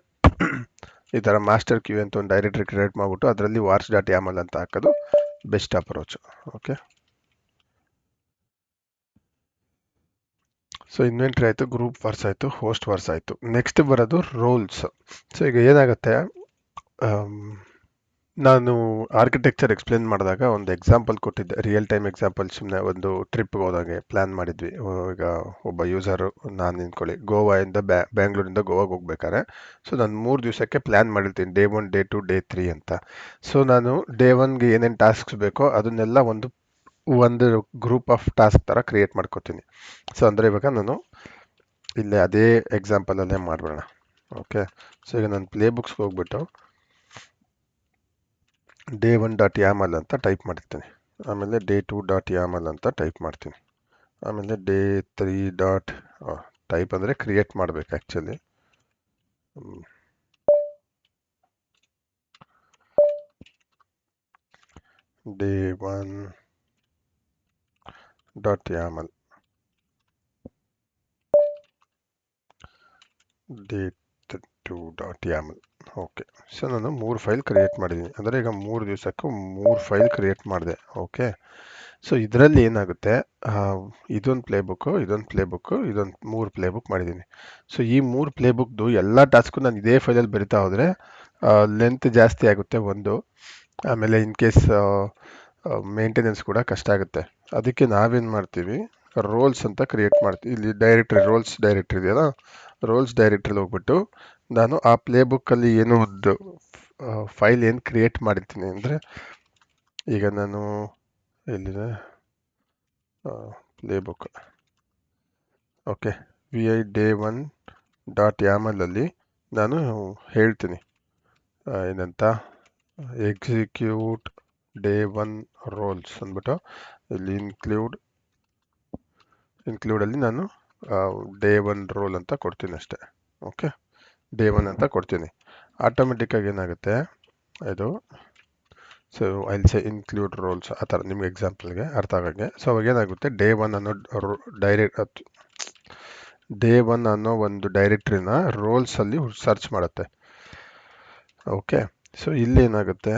ಈ ಥರ ಮಾಸ್ಟರ್ ಕ್ಯೂ ಅಂತ ಒಂದು ಡೈರೆಕ್ಟ್ರಿ ಕ್ರಿಯೇಟ್ ಮಾಡಿಬಿಟ್ಟು ಅದರಲ್ಲಿ ವಾರ್ಸ್ ಡಾಟ್ ಯಾಮಲ್ ಅಂತ ಹಾಕೋದು best approach. Okay, so inventory ಆಯಿತು, ಗ್ರೂಪ್ ವರ್ಸ್ ಆಯಿತು, ಹೋಸ್ಟ್ ವರ್ಸ್ ಆಯಿತು. ನೆಕ್ಸ್ಟ್ ಬರೋದು ರೋಲ್ಸ್. ಸೊ ಈಗ ಏನಾಗುತ್ತೆ, ನಾನು ಆರ್ಕಿಟೆಕ್ಚರ್ ಎಕ್ಸ್ಪ್ಲೇನ್ ಮಾಡಿದಾಗ ಒಂದು ಎಕ್ಸಾಂಪಲ್ ಕೊಟ್ಟಿದ್ದೆ, ರಿಯಲ್ ಟೈಮ್ ಎಕ್ಸಾಂಪಲ್. ಸುಮ್ಮನೆ ಒಂದು ಟ್ರಿಪ್ಗೆ ಹೋದಾಗೆ ಪ್ಲ್ಯಾನ್ ಮಾಡಿದ್ವಿ. ಈಗ ಒಬ್ಬ ಯೂಸರು ನಾನು ನಿಂತ್ಕೊಳ್ಳಿ ಗೋವಾಯಿಂದ ಬ್ಯಾಂಗ್ಳೂರಿಂದ ಗೋವಾಗೆ ಹೋಗ್ಬೇಕಾದ್ರೆ, ಸೊ ನಾನು 3 ದಿವಸಕ್ಕೆ ಪ್ಲ್ಯಾನ್ ಮಾಡಿರ್ತೀನಿ, ಡೇ 1, ಡೇ 2, ಡೇ 3 ಅಂತ. ಸೊ ನಾನು ಡೇ 1ಗೆ ಏನೇನು ಟಾಸ್ಕ್ಸ್ ಬೇಕೋ ಅದನ್ನೆಲ್ಲ ಒಂದು ಗ್ರೂಪ್ ಆಫ್ ಟಾಸ್ಕ್ ಥರ ಕ್ರಿಯೇಟ್ ಮಾಡ್ಕೋತೀನಿ. ಸೊ ಅಂದರೆ ಇವಾಗ ನಾನು ಇಲ್ಲೇ ಅದೇ ಎಕ್ಸಾಂಪಲಲ್ಲೇ ಮಾಡೋಣ. ಓಕೆ, ಸೊ ಈಗ ನಾನು ಪ್ಲೇ ಬುಕ್ಸ್ಗೆ ಹೋಗ್ಬಿಟ್ಟು ಡೇ 1 ಡಾಟ್ ಯಾಮಲ್ ಅಂತ ಟೈಪ್ ಮಾಡಿರ್ತೀನಿ, ಆಮೇಲೆ ಡೇ 2 ಡಾಟ್ ಯಾಮಲ್ ಅಂತ ಟೈಪ್ ಮಾಡ್ತೀನಿ, ಆಮೇಲೆ ಡೇ 3 ಡಾಟ್ ಟೈಪ್ ಅಂದರೆ ಕ್ರಿಯೇಟ್ ಮಾಡಬೇಕು actually. Day 1 dot YAML, day 2 dot YAML. Okay, so ನಾನು 3 ಫೈಲ್ ಕ್ರಿಯೇಟ್ ಮಾಡಿದ್ದೀನಿ. ಅಂದರೆ ಈಗ 3 ದಿವಸಕ್ಕೂ 3 ಫೈಲ್ ಕ್ರಿಯೇಟ್ ಮಾಡಿದೆ. ಓಕೆ, ಸೊ ಇದರಲ್ಲಿ ಏನಾಗುತ್ತೆ, ಇದೊಂದು ಪ್ಲೇಬುಕ್ಕು, ಇದೊಂದು ಪ್ಲೇಬುಕ್ಕು, ಇದೊಂದು 3 ಪ್ಲೇಬುಕ್ ಮಾಡಿದ್ದೀನಿ. ಸೊ ಈ 3 ಪ್ಲೇಬುಕ್ದು ಎಲ್ಲ ಟಾಸ್ಕು ನಾನು ಇದೇ ಫೈಲಲ್ಲಿ ಬರಿತಾ ಹೋದರೆ ಲೆಂತ್ ಜಾಸ್ತಿ ಆಗುತ್ತೆ ಒಂದು, ಆಮೇಲೆ ಇನ್ ಕೇಸ್ ಮೇಂಟೆನೆನ್ಸ್ ಕೂಡ ಕಷ್ಟ ಆಗುತ್ತೆ. ಅದಕ್ಕೆ ನಾವೇನು ಮಾಡ್ತೀವಿ, ರೋಲ್ಸ್ ಅಂತ ಕ್ರಿಯೇಟ್ ಮಾಡ್ತೀವಿ. ಇಲ್ಲಿ ಡೈರೆಕ್ಟ್ರಿ, ರೋಲ್ಸ್ ಡೈರೆಕ್ಟ್ರಿ ಇದೆಯಲ್ಲ, ರೋಲ್ಸ್ ಡೈರೆಕ್ಟ್ರಿಲಿ ಹೋಗ್ಬಿಟ್ಟು ನಾನು ಆ ಪ್ಲೇಬುಕ್ಕಲ್ಲಿ ಏನು ಒಂದು ಫೈಲ್ ಏನು ಕ್ರಿಯೇಟ್ ಮಾಡಿರ್ತೀನಿ ಅಂದರೆ, ಈಗ ನಾನು ಎಲ್ಲಿದೆ playbook, okay, V I day 1 dot ಯಾಮಲಲ್ಲಿ ನಾನು ಹೇಳ್ತೀನಿ ಏನಂತ, ಎಕ್ಸಿಕ್ಯೂಟ್ ಡೇ 1 ರೋಲ್ಸ್ ಅಂದ್ಬಿಟ್ಟು ಇಲ್ಲಿ ಇನ್ಕ್ಲೂಡಲ್ಲಿ ನಾನು ಡೇ 1 ರೋಲ್ ಅಂತ ಕೊಡ್ತೀನಿ ಅಷ್ಟೇ. ಓಕೆ, ಡೇ 1 ಅಂತ ಕೊಡ್ತೀನಿ. ಆಟೋಮೆಟಿಕ್ಕಾಗಿ ಏನಾಗುತ್ತೆ ಇದು, ಸೊ ಐಲ್ ಸೆ ಇನ್ಕ್ಲೂಡ್ ರೋಲ್ಸ್ ಆ ಥರ ನಿಮ್ಗೆ ಎಕ್ಸಾಂಪಲ್ಗೆ ಅರ್ಥ ಆಗಂಗೆ. ಸೊ ಅವಾಗ ಏನಾಗುತ್ತೆ, ಡೇ 1 ಅನ್ನೋ ಡೇ 1 ಅನ್ನೋ ಒಂದು ಡೈರೆಕ್ಟ್ರಿನ ರೋಲ್ಸಲ್ಲಿ ಸರ್ಚ್ ಮಾಡುತ್ತೆ. ಓಕೆ, ಸೊ ಇಲ್ಲಿ ಏನಾಗುತ್ತೆ,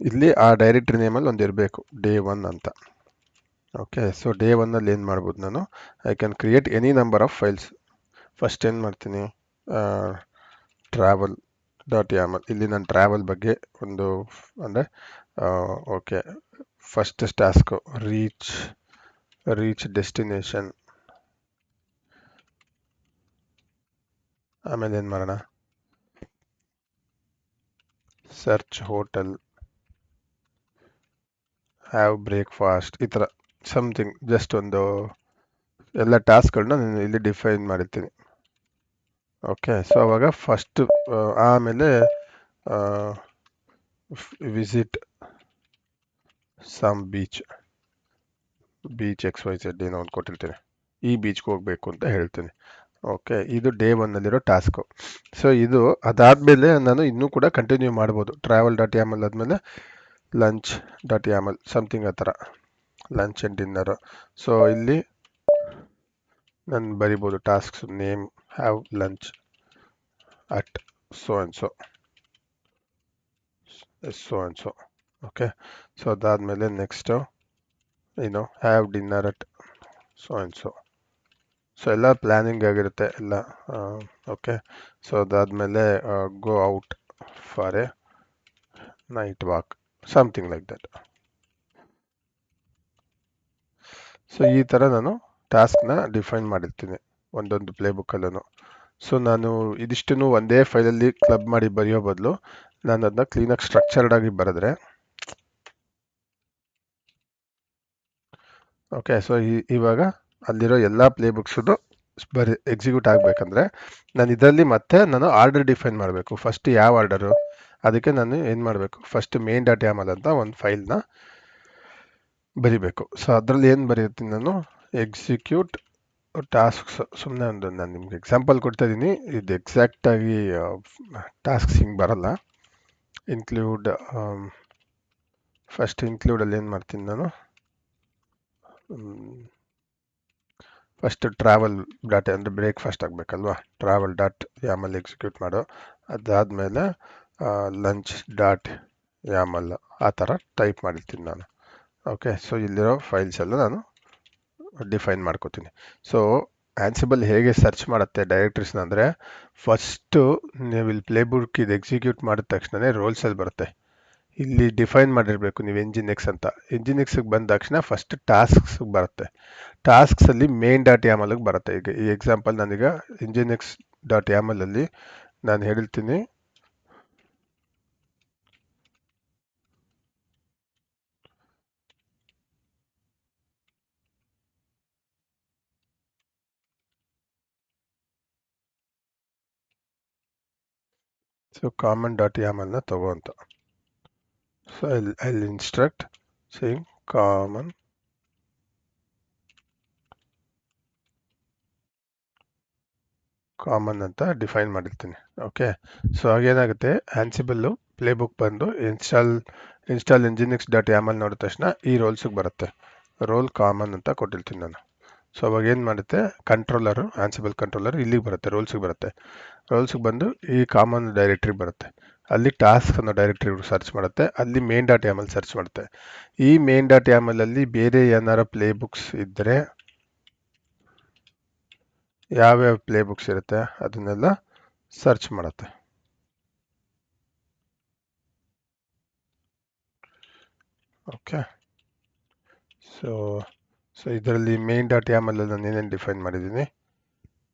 ಇಲ್ಲಿ ಆ ಡೈರೆಕ್ಟ್ರಿ ನೇಮಲ್ಲಿ ಒಂದು ಇರಬೇಕು ಡೇ 1 ಅಂತ. ಓಕೆ, ಸೊ ಡೇ 1ಅಲ್ಲಿ ಏನು ಮಾಡ್ಬೋದು ನಾನು, I can create any number of files. First ಏನು ಮಾಡ್ತೀನಿ, ಟ್ರಾವೆಲ್ ಡಾಟ್ ಯಾಮಲ್, ಇಲ್ಲಿ ನಾನು ಟ್ರಾವೆಲ್ ಬಗ್ಗೆ ಒಂದು ಅಂದರೆ okay, first task reach destination, ಆಮೇಲೆ ಏನು ಮಾಡೋಣ, ಸರ್ಚ್ ಹೋಟೆಲ್, ಹ್ಯಾವ್ ಬ್ರೇಕ್ಫಾಸ್ಟ್, ಈ ಥರ ಸಮಥಿಂಗ್, ಜಸ್ಟ್ ಒಂದು ಎಲ್ಲ ಟಾಸ್ಕ್ಗಳನ್ನ ನಾನು ಇಲ್ಲಿ ಡಿಫೈನ್ ಮಾಡಿರ್ತೀನಿ. ಓಕೆ, ಸೊ ಅವಾಗ ಫಸ್ಟ್ ಆಮೇಲೆ ವಿಸಿಟ್ ಸಮ್ ಬೀಚ್ XYZ ಏನೋ ಒಂದು ಕೊಟ್ಟಿರ್ತೀನಿ, ಈ ಬೀಚ್ಗೆ ಹೋಗಬೇಕು ಅಂತ ಹೇಳ್ತೀನಿ. ಓಕೆ, ಇದು ಡೇ 1ನಲ್ಲಿರೋ ಟಾಸ್ಕು. ಸೊ ಇದು ಅದಾದಮೇಲೆ ನಾನು ಇನ್ನೂ ಕೂಡ ಕಂಟಿನ್ಯೂ ಮಾಡ್ಬೋದು. ಟ್ರಾವೆಲ್ ಡಾಟ್ ಯಾಮಲ್ ಆದಮೇಲೆ ಲಂಚ್ ಡಾಟ್ ಯಾಮಲ್ ಸಮಥಿಂಗ್ ಆ ಥರ, ಲಂಚ್ ಆ್ಯಂಡ್ ಡಿನ್ನರು. ಸೊ ಇಲ್ಲಿ ನಾನು ಬರಿಬೋದು tasks name, have lunch at so and so. Okay, so ಅದಾದಮೇಲೆ ನೆಕ್ಸ್ಟು ಏನು, have dinner at so and so. So ಎಲ್ಲ ಪ್ಲ್ಯಾನಿಂಗ್ ಆಗಿರುತ್ತೆ ಎಲ್ಲ. ಓಕೆ, ಸೊ ಅದಾದಮೇಲೆ go out for A night walk, something like that. So ಈ ಥರ ನಾನು ಟಾಸ್ಕ್ನ define ಮಾಡಿರ್ತೀನಿ ಒಂದೊಂದು ಪ್ಲೇಬುಕ್ಕಲ್ಲೂ. ಸೊ ನಾನು ಇದಿಷ್ಟನ್ನು ಒಂದೇ ಫೈಲಲ್ಲಿ ಕ್ಲಬ್ ಮಾಡಿ ಬರೆಯೋ ಬದಲು ನಾನು ಅದನ್ನ ಕ್ಲೀನಾಗಿ ಸ್ಟ್ರಕ್ಚರ್ಡ್ ಆಗಿ ಬರೆದ್ರೆ, ಓಕೆ, ಸೊ ಇವಾಗ ಅಲ್ಲಿರೋ ಎಲ್ಲ ಪ್ಲೇಬುಕ್ಸು ಎಕ್ಸಿಕ್ಯೂಟ್ ಆಗಬೇಕಂದ್ರೆ ನಾನು ಇದರಲ್ಲಿ ಮತ್ತೆ ನಾನು ಆರ್ಡರ್ ಡಿಫೈನ್ ಮಾಡಬೇಕು. ಫಸ್ಟ್ ಯಾವ ಆರ್ಡರು, ಅದಕ್ಕೆ ನಾನು ಏನು ಮಾಡಬೇಕು, ಫಸ್ಟ್ ಮೇನ್ ಡಾಟ್ ಯಾಮಲ್ ಅಂತ ಒಂದು ಫೈಲ್ನ ಬರಿಬೇಕು. ಸೊ ಅದರಲ್ಲಿ ಏನು ಬರೆಯುತ್ತೀನಿ ನಾನು, ಎಕ್ಸಿಕ್ಯೂಟ್ ಟಾಸ್ಕ್ಸ್. ಸುಮ್ಮನೆ ಒಂದು ನಾನು ನಿಮ್ಗೆ ಎಕ್ಸಾಂಪಲ್ ಕೊಡ್ತಾ ಇದ್ದೀನಿ, ಇದು ಎಕ್ಸಾಕ್ಟಾಗಿ ಟಾಸ್ಕ್ಸ್ ಹಿಂಗೆ ಬರಲ್ಲ. ಇನ್ಕ್ಲೂಡ್ ಫಸ್ಟ್ ಇನ್ಕ್ಲೂಡಲ್ಲಿ ಏನು ಮಾಡ್ತೀನಿ ನಾನು, ಫಸ್ಟ್ ಟ್ರಾವೆಲ್ ಡಾಟ್ ಅಂದರೆ ಬ್ರೇಕ್ಫಾಸ್ಟ್ ಆಗಬೇಕಲ್ವಾ, ಟ್ರಾವೆಲ್ ಡಾಟ್ ಯಾಮಲ್ ಎಕ್ಸಿಕ್ಯೂಟ್ ಮಾಡೋ. ಅದಾದಮೇಲೆ ಲಂಚ್ ಡಾಟ್ ಯಾಮಲ್ ಆ ಥರ ಟೈಪ್ ಮಾಡಿರ್ತೀನಿ ನಾನು. ಓಕೆ, ಸೊ ಇಲ್ಲಿರೋ ಫೈಲ್ಸ್ ಎಲ್ಲ ನಾನು ಡಿಫೈನ್ ಮಾಡ್ಕೋತೀನಿ. ಸೊ ಆನ್ಸಿಬಲ್ ಹೇಗೆ ಸರ್ಚ್ ಮಾಡುತ್ತೆ ಡೈರೆಕ್ಟ್ರೀಸ್ನ ಅಂದರೆ, ಫಸ್ಟು ನೀವು ಇಲ್ಲಿ ಪ್ಲೇಬುಕ್ ಇದು ಎಕ್ಸಿಕ್ಯೂಟ್ ಮಾಡಿದ ತಕ್ಷಣವೇ ರೋಲ್ಸಲ್ಲಿ ಬರುತ್ತೆ. ಇಲ್ಲಿ ಡಿಫೈನ್ ಮಾಡಿರಬೇಕು ನೀವು ಎಂಜಿನ್ ಎಕ್ಸ್ ಅಂತ. ಎಂಜಿನ್ ಎಕ್ಸ್ಗೆ ಬಂದ ತಕ್ಷಣ ಫಸ್ಟ್ ಟಾಸ್ಕ್ಸ್ಗೆ ಬರುತ್ತೆ. ಟಾಸ್ಕ್ಸಲ್ಲಿ ಮೇನ್ ಡಾಟ್ ಯಾಮಲ್ಗೆ ಬರುತ್ತೆ. ಈಗ ಈ ಎಕ್ಸಾಂಪಲ್ ನಾನೀಗ ಎಂಜಿನ್ ಎಕ್ಸ್ ಡಾಟ್ ಯಾಮಲಲ್ಲಿ ನಾನು ಹೇಳ್ತೀನಿ, ಸೊ ಕಾಮನ್ ಡಾಟ್ ಯಾಮಲ್ನ ತಗೋ ಅಂತ. So I instruct saying common ಅಂತ ಡಿಫೈನ್ ಮಾಡಿರ್ತೀನಿ. ಓಕೆ, ಸೊ ಆಗೇನಾಗುತ್ತೆ, ಆನ್ಸಿಬಲ್ಲು ಪ್ಲೇಬುಕ್ ಬಂದು ಇನ್ಸ್ಟಾಲ್ ಎಂಜಿನಿಕ್ಸ್ ಡಾಟ್ ಯಾಮಲ್ ನೋಡಿದ ತಕ್ಷಣ ಈ ರೋಲ್ಸಿಗೆ ಬರುತ್ತೆ. ರೋಲ್ ಕಾಮನ್ ಅಂತ ಕೊಟ್ಟಿರ್ತೀನಿ ನಾನು. ಸೊ ಅವಾಗ ಏನು ಮಾಡುತ್ತೆ, ಕಂಟ್ರೋಲರು ಆನ್ಸಿಬಲ್ ಕಂಟ್ರೋಲರ್ ಇಲ್ಲಿಗೆ ಬರುತ್ತೆ, ರೋಲ್ಸಿಗೆ ಬರುತ್ತೆ. ರೋಲ್ಸಿಗೆ ಬಂದು ಈ ಕಾಮನ್ ಡೈರೆಕ್ಟ್ರಿಗೆ ಬರುತ್ತೆ. ಅಲ್ಲಿ ಟಾಸ್ಕ್ ಅನ್ನೋ ಡೈರೆಕ್ಟ್ರಿ ಸರ್ಚ್ ಮಾಡುತ್ತೆ. ಅಲ್ಲಿ ಮೇನ್ ಡಾಟ್ ಯಾಮಲ್ ಸರ್ಚ್ ಮಾಡುತ್ತೆ. ಈ ಮೇನ್ ಡಾಟ್ ಯಾಮಲಲ್ಲಿ ಬೇರೆ ಏನಾರ ಪ್ಲೇ ಬುಕ್ಸ್ ಇದ್ದರೆ, ಯಾವ್ಯಾವ ಪ್ಲೇ ಬುಕ್ಸ್ ಇರುತ್ತೆ ಅದನ್ನೆಲ್ಲ ಸರ್ಚ್ ಮಾಡುತ್ತೆ. ಓಕೆ, ಸೊ ಇದರಲ್ಲಿ ಮೇನ್ ಡಾಟ್ ಯಾಮಲ್ ನಾನು ಏನೇನು ಡಿಫೈನ್ ಮಾಡಿದ್ದೀನಿ,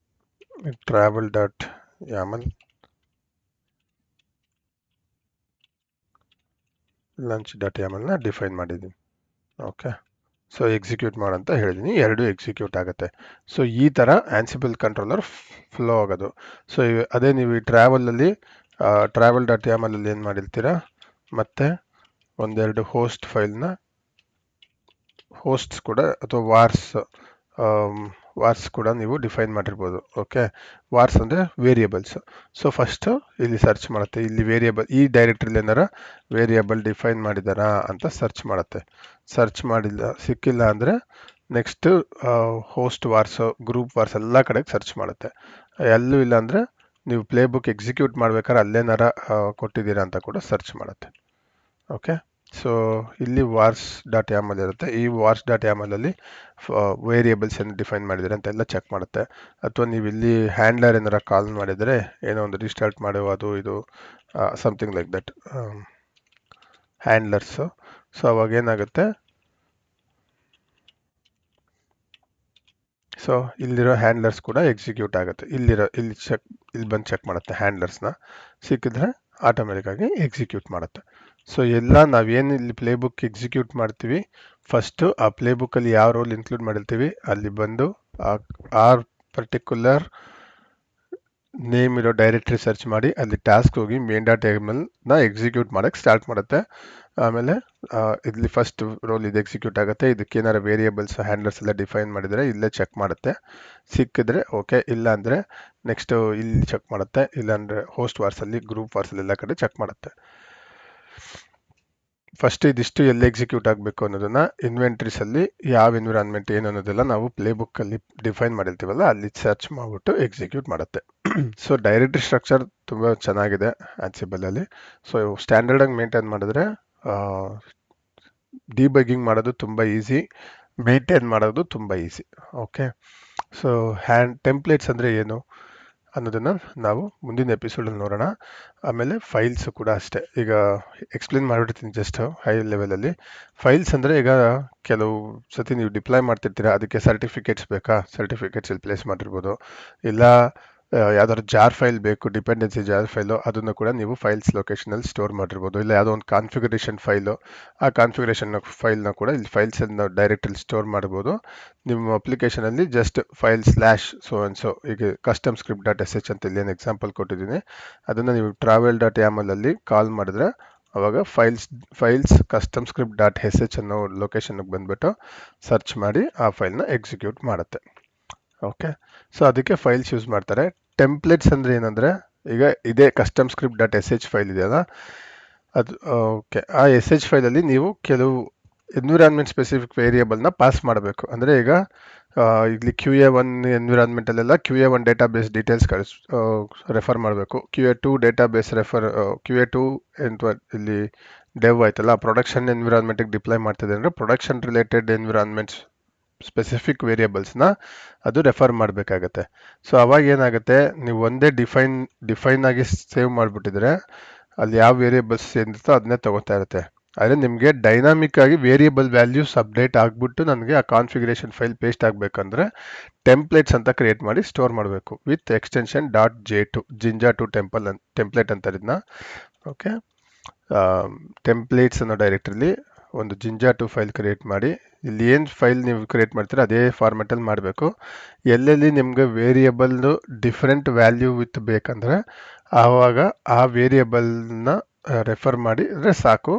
travel dot YAML, lunch dot ಯಾಮಲ್ನ ಡಿಫೈನ್ ಮಾಡಿದ್ದೀನಿ. ಓಕೆ, ಸೊ ಎಕ್ಸಿಕ್ಯೂಟ್ ಮಾಡಂತ ಹೇಳಿದ್ದೀನಿ, ಎರಡು ಎಕ್ಸಿಕ್ಯೂಟ್ ಆಗುತ್ತೆ. ಸೊ ಈ ಥರ ಆನ್ಸಿಬಲ್ ಕಂಟ್ರೋಲರ್ ಫ್ಲೋ ಆಗೋದು. ಸೊ ಅದೇ ನೀವು ಈ ಟ್ರಾವೆಲ್ ಡಾಟ್ ಯಾಮಲಲ್ಲಿ ಏನು ಮಾಡಿರ್ತೀರಾ, ಮತ್ತೆ ಒಂದೆರಡು ಹೋಸ್ಟ್ಸ್ ಕೂಡ ಅಥವಾ ವಾರ್ಸ್ ಕೂಡ ನೀವು ಡಿಫೈನ್ ಮಾಡಿರ್ಬೋದು. ಓಕೆ, ವಾರ್ಸ್ ಅಂದರೆ ವೇರಿಯೇಬಲ್ಸ್. ಸೊ ಫಸ್ಟು ಇಲ್ಲಿ ಸರ್ಚ್ ಮಾಡುತ್ತೆ, ಇಲ್ಲಿ ವೇರಿಯೇಬಲ್ ಈ ಡೈರೆಕ್ಟ್ರಿಲಿ ಏನಾರ ವೇರಿಯೇಬಲ್ ಡಿಫೈನ್ ಮಾಡಿದಾರಾ ಅಂತ ಸರ್ಚ್ ಮಾಡುತ್ತೆ. ಸರ್ಚ್ ಮಾಡಿಲ್ಲ, ಸಿಕ್ಕಿಲ್ಲ ಅಂದರೆ ನೆಕ್ಸ್ಟ್ ಹೋಸ್ಟ್ ವಾರ್ಸು, ಗ್ರೂಪ್ ವಾರ್ಸ್ ಎಲ್ಲ ಕಡೆಗೆ ಸರ್ಚ್ ಮಾಡುತ್ತೆ. ಎಲ್ಲೂ ಇಲ್ಲ ಅಂದರೆ ನೀವು ಪ್ಲೇ ಬುಕ್ ಎಕ್ಸಿಕ್ಯೂಟ್ ಮಾಡ್ಬೇಕಾದ್ರೆ ಅಲ್ಲೇನಾರ ಕೊಟ್ಟಿದ್ದೀರಾ ಅಂತ ಕೂಡ ಸರ್ಚ್ ಮಾಡುತ್ತೆ. ಓಕೆ, ಸೊ ಇಲ್ಲಿ ವಾರ್ಸ್ ಡಾಟ್ ಯಾಮಲ್ ಇರುತ್ತೆ. ಈ ವಾರ್ಸ್ ಡಾಟ್ ಯಾಮಲಲ್ಲಿ ವೇರಿಯೇಬಲ್ಸ್ ಏನು ಡಿಫೈನ್ ಮಾಡಿದರೆ ಅಂತೆಲ್ಲ ಚೆಕ್ ಮಾಡುತ್ತೆ. ಅಥವಾ ನೀವು ಇಲ್ಲಿ ಹ್ಯಾಂಡ್ಲರ್ ಏನಾರ ಕಾಲ್ ಮಾಡಿದರೆ, ಏನೋ ಒಂದು ರಿಸ್ಟಾರ್ಟ್ ಮಾಡುವುದು ಇದು ಸಮಥಿಂಗ್ ಲೈಕ್ ದಟ್ ಹ್ಯಾಂಡ್ಲರ್ಸು. ಸೊ ಅವಾಗ ಏನಾಗುತ್ತೆ, ಸೊ ಇಲ್ಲಿರೋ ಹ್ಯಾಂಡ್ಲರ್ಸ್ ಕೂಡ ಎಕ್ಸಿಕ್ಯೂಟ್ ಆಗುತ್ತೆ. ಇಲ್ಲಿ ಬಂದು ಚೆಕ್ ಮಾಡುತ್ತೆ ಹ್ಯಾಂಡ್ಲರ್ಸ್ನ, ಸಿಕ್ಕಿದ್ರೆ ಆಟೋಮೆಟಿಕ್ ಆಗಿ ಎಕ್ಸಿಕ್ಯೂಟ್ ಮಾಡುತ್ತೆ. ಸೊ ಎಲ್ಲ ನಾವೇನು ಇಲ್ಲಿ ಪ್ಲೇ ಬುಕ್ ಎಕ್ಸಿಕ್ಯೂಟ್ ಮಾಡ್ತೀವಿ, ಫಸ್ಟು ಆ ಪ್ಲೇ ಬುಕ್ಕಲ್ಲಿ ಯಾವ ರೋಲ್ ಇನ್ಕ್ಲೂಡ್ ಮಾಡಿರ್ತೀವಿ ಅಲ್ಲಿ ಬಂದು ಆ ಪರ್ಟಿಕ್ಯುಲರ್ ನೇಮ್ ಇರೋ ಡೈರೆಕ್ಟ್ರಿ ಸರ್ಚ್ ಮಾಡಿ ಅಲ್ಲಿ ಟಾಸ್ಕ್ ಹೋಗಿ ಮೇನ್ ಡಾಟ್ ಯಾಮಲ್ನ ಎಕ್ಸಿಕ್ಯೂಟ್ ಮಾಡೋಕ್ಕೆ ಸ್ಟಾರ್ಟ್ ಮಾಡುತ್ತೆ. ಆಮೇಲೆ ಇಲ್ಲಿ ಫಸ್ಟ್ ರೋಲ್ ಇದು ಎಕ್ಸಿಕ್ಯೂಟ್ ಆಗುತ್ತೆ. ಇದಕ್ಕೆ ಏನಾರ ವೇರಿಯೇಬಲ್ಸ್ ಹ್ಯಾಂಡ್ಲರ್ಸ್ ಎಲ್ಲ ಡಿಫೈನ್ ಮಾಡಿದರೆ ಇಲ್ಲೇ ಚೆಕ್ ಮಾಡುತ್ತೆ. ಸಿಕ್ಕಿದ್ರೆ ಓಕೆ, ಇಲ್ಲ ಅಂದರೆ ನೆಕ್ಸ್ಟು ಇಲ್ಲಿ ಚೆಕ್ ಮಾಡುತ್ತೆ. ಇಲ್ಲಾಂದರೆ ಹೋಸ್ಟ್ ವಾರ್ಸಲ್ಲಿ, ಗ್ರೂಪ್ ವಾರ್ಸಲ್ಲಿ ಎಲ್ಲ ಕಡೆ ಚೆಕ್ ಮಾಡುತ್ತೆ. ಫಸ್ಟ್ ಇದಿಷ್ಟು ಎಲ್ಲಿ ಎಕ್ಸಿಕ್ಯೂಟ್ ಆಗಬೇಕು ಅನ್ನೋದನ್ನ ಇನ್ವೆಂಟ್ರೀಸಲ್ಲಿ ಯಾವ ಎನ್ವಿರಾನ್ಮೆಂಟ್ ಏನು ಅನ್ನೋದೆಲ್ಲ ನಾವು ಪ್ಲೇ ಬುಕ್ಕಲ್ಲಿ ಡಿಫೈನ್ ಮಾಡಿರ್ತೀವಲ್ಲ ಅಲ್ಲಿ ಸರ್ಚ್ ಮಾಡಿಬಿಟ್ಟು ಎಕ್ಸಿಕ್ಯೂಟ್ ಮಾಡುತ್ತೆ. ಸೊ ಡೈರೆಕ್ಟ್ರಿ ಸ್ಟ್ರಕ್ಚರ್ ತುಂಬ ಚೆನ್ನಾಗಿದೆ ಆನ್ಸಿಬಲಲ್ಲಿ. ಸೊ ಸ್ಟ್ಯಾಂಡರ್ಡ್ ಆಗಿ ಮೇಂಟೈನ್ ಮಾಡಿದ್ರೆ ಡಿಬಗ್ಗಿಂಗ್ ಮಾಡೋದು ತುಂಬ ಈಸಿ, ಮೇಂಟೈನ್ ಮಾಡೋದು ತುಂಬ ಈಸಿ. ಓಕೆ, ಸೊ ಟೆಂಪ್ಲೇಟ್ಸ್ ಅಂದರೆ ಏನು ಅನ್ನೋದನ್ನು ನಾವು ಮುಂದಿನ ಎಪಿಸೋಡಲ್ಲಿ ನೋಡೋಣ. ಆಮೇಲೆ ಫೈಲ್ಸ್ ಕೂಡ ಅಷ್ಟೇ, ಈಗ ಎಕ್ಸ್ಪ್ಲೇನ್ ಮಾಡಿಬಿಡ್ತೀನಿ ಜಸ್ಟ್ ಹೈ ಲೆವೆಲಲ್ಲಿ. ಫೈಲ್ಸ್ ಅಂದರೆ ಈಗ ಕೆಲವು ಸತಿ ನೀವು ಡಿಪ್ಲಾಯ್ ಮಾಡ್ತಿರ್ತೀರಾ, ಅದಕ್ಕೆ ಸರ್ಟಿಫಿಕೇಟ್ಸ್ ಬೇಕಾ, ಸರ್ಟಿಫಿಕೇಟ್ಸ್ ಇಲ್ಲಿ ಪ್ಲೇಸ್ ಮಾಡಿರ್ಬೋದು. ಇಲ್ಲ ಯಾವ್ದಾದ್ರು ಜಾರ್ ಫೈಲ್ ಬೇಕು, ಡಿಪೆಂಡೆನ್ಸಿ ಜಾರ್ ಫೈಲು, ಅದನ್ನು ಕೂಡ ನೀವು ಫೈಲ್ಸ್ ಲೊಕೇಶನಲ್ಲಿ ಸ್ಟೋರ್ ಮಾಡಿರ್ಬೋದು. ಇಲ್ಲ ಯಾವುದೋ ಒಂದು ಕಾನ್ಫಿಗರೇಷನ್ ಫೈಲು, ಆ ಕಾನ್ಫಿಗರೇಷನ್ ಫೈಲ್ನ ಕೂಡ ಇಲ್ಲಿ ಫೈಲ್ಸನ್ನು ಡೈರೆಕ್ಟಲ್ಲಿ ಸ್ಟೋರ್ ಮಾಡ್ಬೋದು. ನಿಮ್ಮ ಅಪ್ಲಿಕೇಶನಲ್ಲಿ ಜಸ್ಟ್ ಫೈಲ್ /so ಈಗ ಕಸ್ಟಮ್ ಸ್ಕ್ರಿಪ್ಟ್ ಡಾಟ್ sh ಅಂತ ಇಲ್ಲಿ ಏನು ಎಕ್ಸಾಂಪಲ್ ಕೊಟ್ಟಿದ್ದೀನಿ, ಅದನ್ನು ನೀವು ಟ್ರಾವೆಲ್ ಡಾಟ್ ಯಾಮಲಲ್ಲಿ ಕಾಲ್ ಮಾಡಿದ್ರೆ ಅವಾಗ files custom script dot S H ಅನ್ನೋ ಲೊಕೇಶನ್ಗೆ ಬಂದ್ಬಿಟ್ಟು ಸರ್ಚ್ ಮಾಡಿ ಆ ಫೈಲ್ನ ಎಕ್ಸಿಕ್ಯೂಟ್ ಮಾಡುತ್ತೆ. ಓಕೆ, ಸೊ ಅದಕ್ಕೆ ಫೈಲ್ಸ್ ಯೂಸ್ ಮಾಡ್ತಾರೆ. ಟೆಂಪ್ಲೇಟ್ಸ್ ಅಂದರೆ ಏನಂದರೆ, ಈಗ ಇದೇ custom script dot S H file ಇದೆಯಲ್ಲ, ಅದು ಓಕೆ, ಆ ಎಸ್ ಎಚ್ ಫೈಲಲ್ಲಿ ನೀವು ಕೆಲವು ಎನ್ವಿರಾನ್ಮೆಂಟ್ ಸ್ಪೆಸಿಫಿಕ್ ವೇರಿಯೇಬಲ್ನ ಪಾಸ್ ಮಾಡಬೇಕು. ಅಂದರೆ ಈಗ ಇಲ್ಲಿ QA1 ಎನ್ವಿರಾನ್ಮೆಂಟಲ್ಲೆಲ್ಲ QA1 database details refer ಮಾಡಬೇಕು. QA2 ಡೇಟಾಬೇಸ್ QA2 ಅಂತ ಇಲ್ಲಿ ಡೆವ್ ಆಯ್ತಲ್ಲ, ಪ್ರೊಡಕ್ಷನ್ ಎನ್ವಿರಾನ್ಮೆಂಟಿಗೆ ಡಿಪ್ಲೈ ಮಾಡ್ತಿದೆ ಅಂದರೆ ಪ್ರೊಡಕ್ಷನ್ ರಿಲೇಟೆಡ್ ಎನ್ವಿರಾನ್ಮೆಂಟ್ಸ್ ಸ್ಪೆಸಿಫಿಕ್ ವೇರಿಯೇಬಲ್ಸ್ನ ಅದು ರೆಫರ್ ಮಾಡಬೇಕಾಗತ್ತೆ. ಸೊ ಅವಾಗ ಏನಾಗುತ್ತೆ, ನೀವು ಒಂದೇ ಡಿಫೈನ್ ಆಗಿ ಸೇವ್ ಮಾಡಿಬಿಟ್ಟಿದ್ರೆ ಅಲ್ಲಿ ಯಾವ ವೇರಿಯೇಬಲ್ಸ್ ಏನಿರುತ್ತೋ ಅದನ್ನೇ ತಗೋತಾ ಇರುತ್ತೆ. ಆದರೆ ನಿಮಗೆ ಡೈನಾಮಿಕ್ ಆಗಿ ವೇರಿಯೇಬಲ್ ವ್ಯಾಲ್ಯೂಸ್ ಅಪ್ಡೇಟ್ ಆಗಿಬಿಟ್ಟು ನನಗೆ ಆ ಕಾನ್ಫಿಗರೇಷನ್ ಫೈಲ್ ಪೇಸ್ಟ್ ಆಗಬೇಕಂದ್ರೆ ಟೆಂಪ್ಲೇಟ್ಸ್ ಅಂತ ಕ್ರಿಯೇಟ್ ಮಾಡಿ ಸ್ಟೋರ್ ಮಾಡಬೇಕು ವಿತ್ ಎಕ್ಸ್ಟೆನ್ಷನ್ .j2 ಜಿಂಜಾ2 ಟೆಂಪ್ಲೇಟ್ ಅಂತ ಇದನ್ನ. ಓಕೆ, ಟೆಂಪ್ಲೇಟ್ಸ್ ಅನ್ನೋ ಡೈರೆಕ್ಟ್ರಿಲಿ ಒಂದು ಜಿಂಜಾ2 ಫೈಲ್ ಕ್ರಿಯೇಟ್ ಮಾಡಿ, ಇಲ್ಲಿ ಏನು ಫೈಲ್ ನೀವು ಕ್ರಿಯೇಟ್ ಮಾಡ್ತೀರಾ ಅದೇ ಫಾರ್ಮೆಟಲ್ಲಿ ಮಾಡಬೇಕು. ಎಲ್ಲೆಲ್ಲಿ ನಿಮಗೆ ವೇರಿಯೇಬಲ್ದು ಡಿಫ್ರೆಂಟ್ ವ್ಯಾಲ್ಯೂ ವಿತ್ ಬೇಕಂದ್ರೆ ಆವಾಗ ಆ ವೇರಿಯೇಬಲ್ನ ರೆಫರ್ ಮಾಡಿ ಅಂದರೆ ಸಾಕು.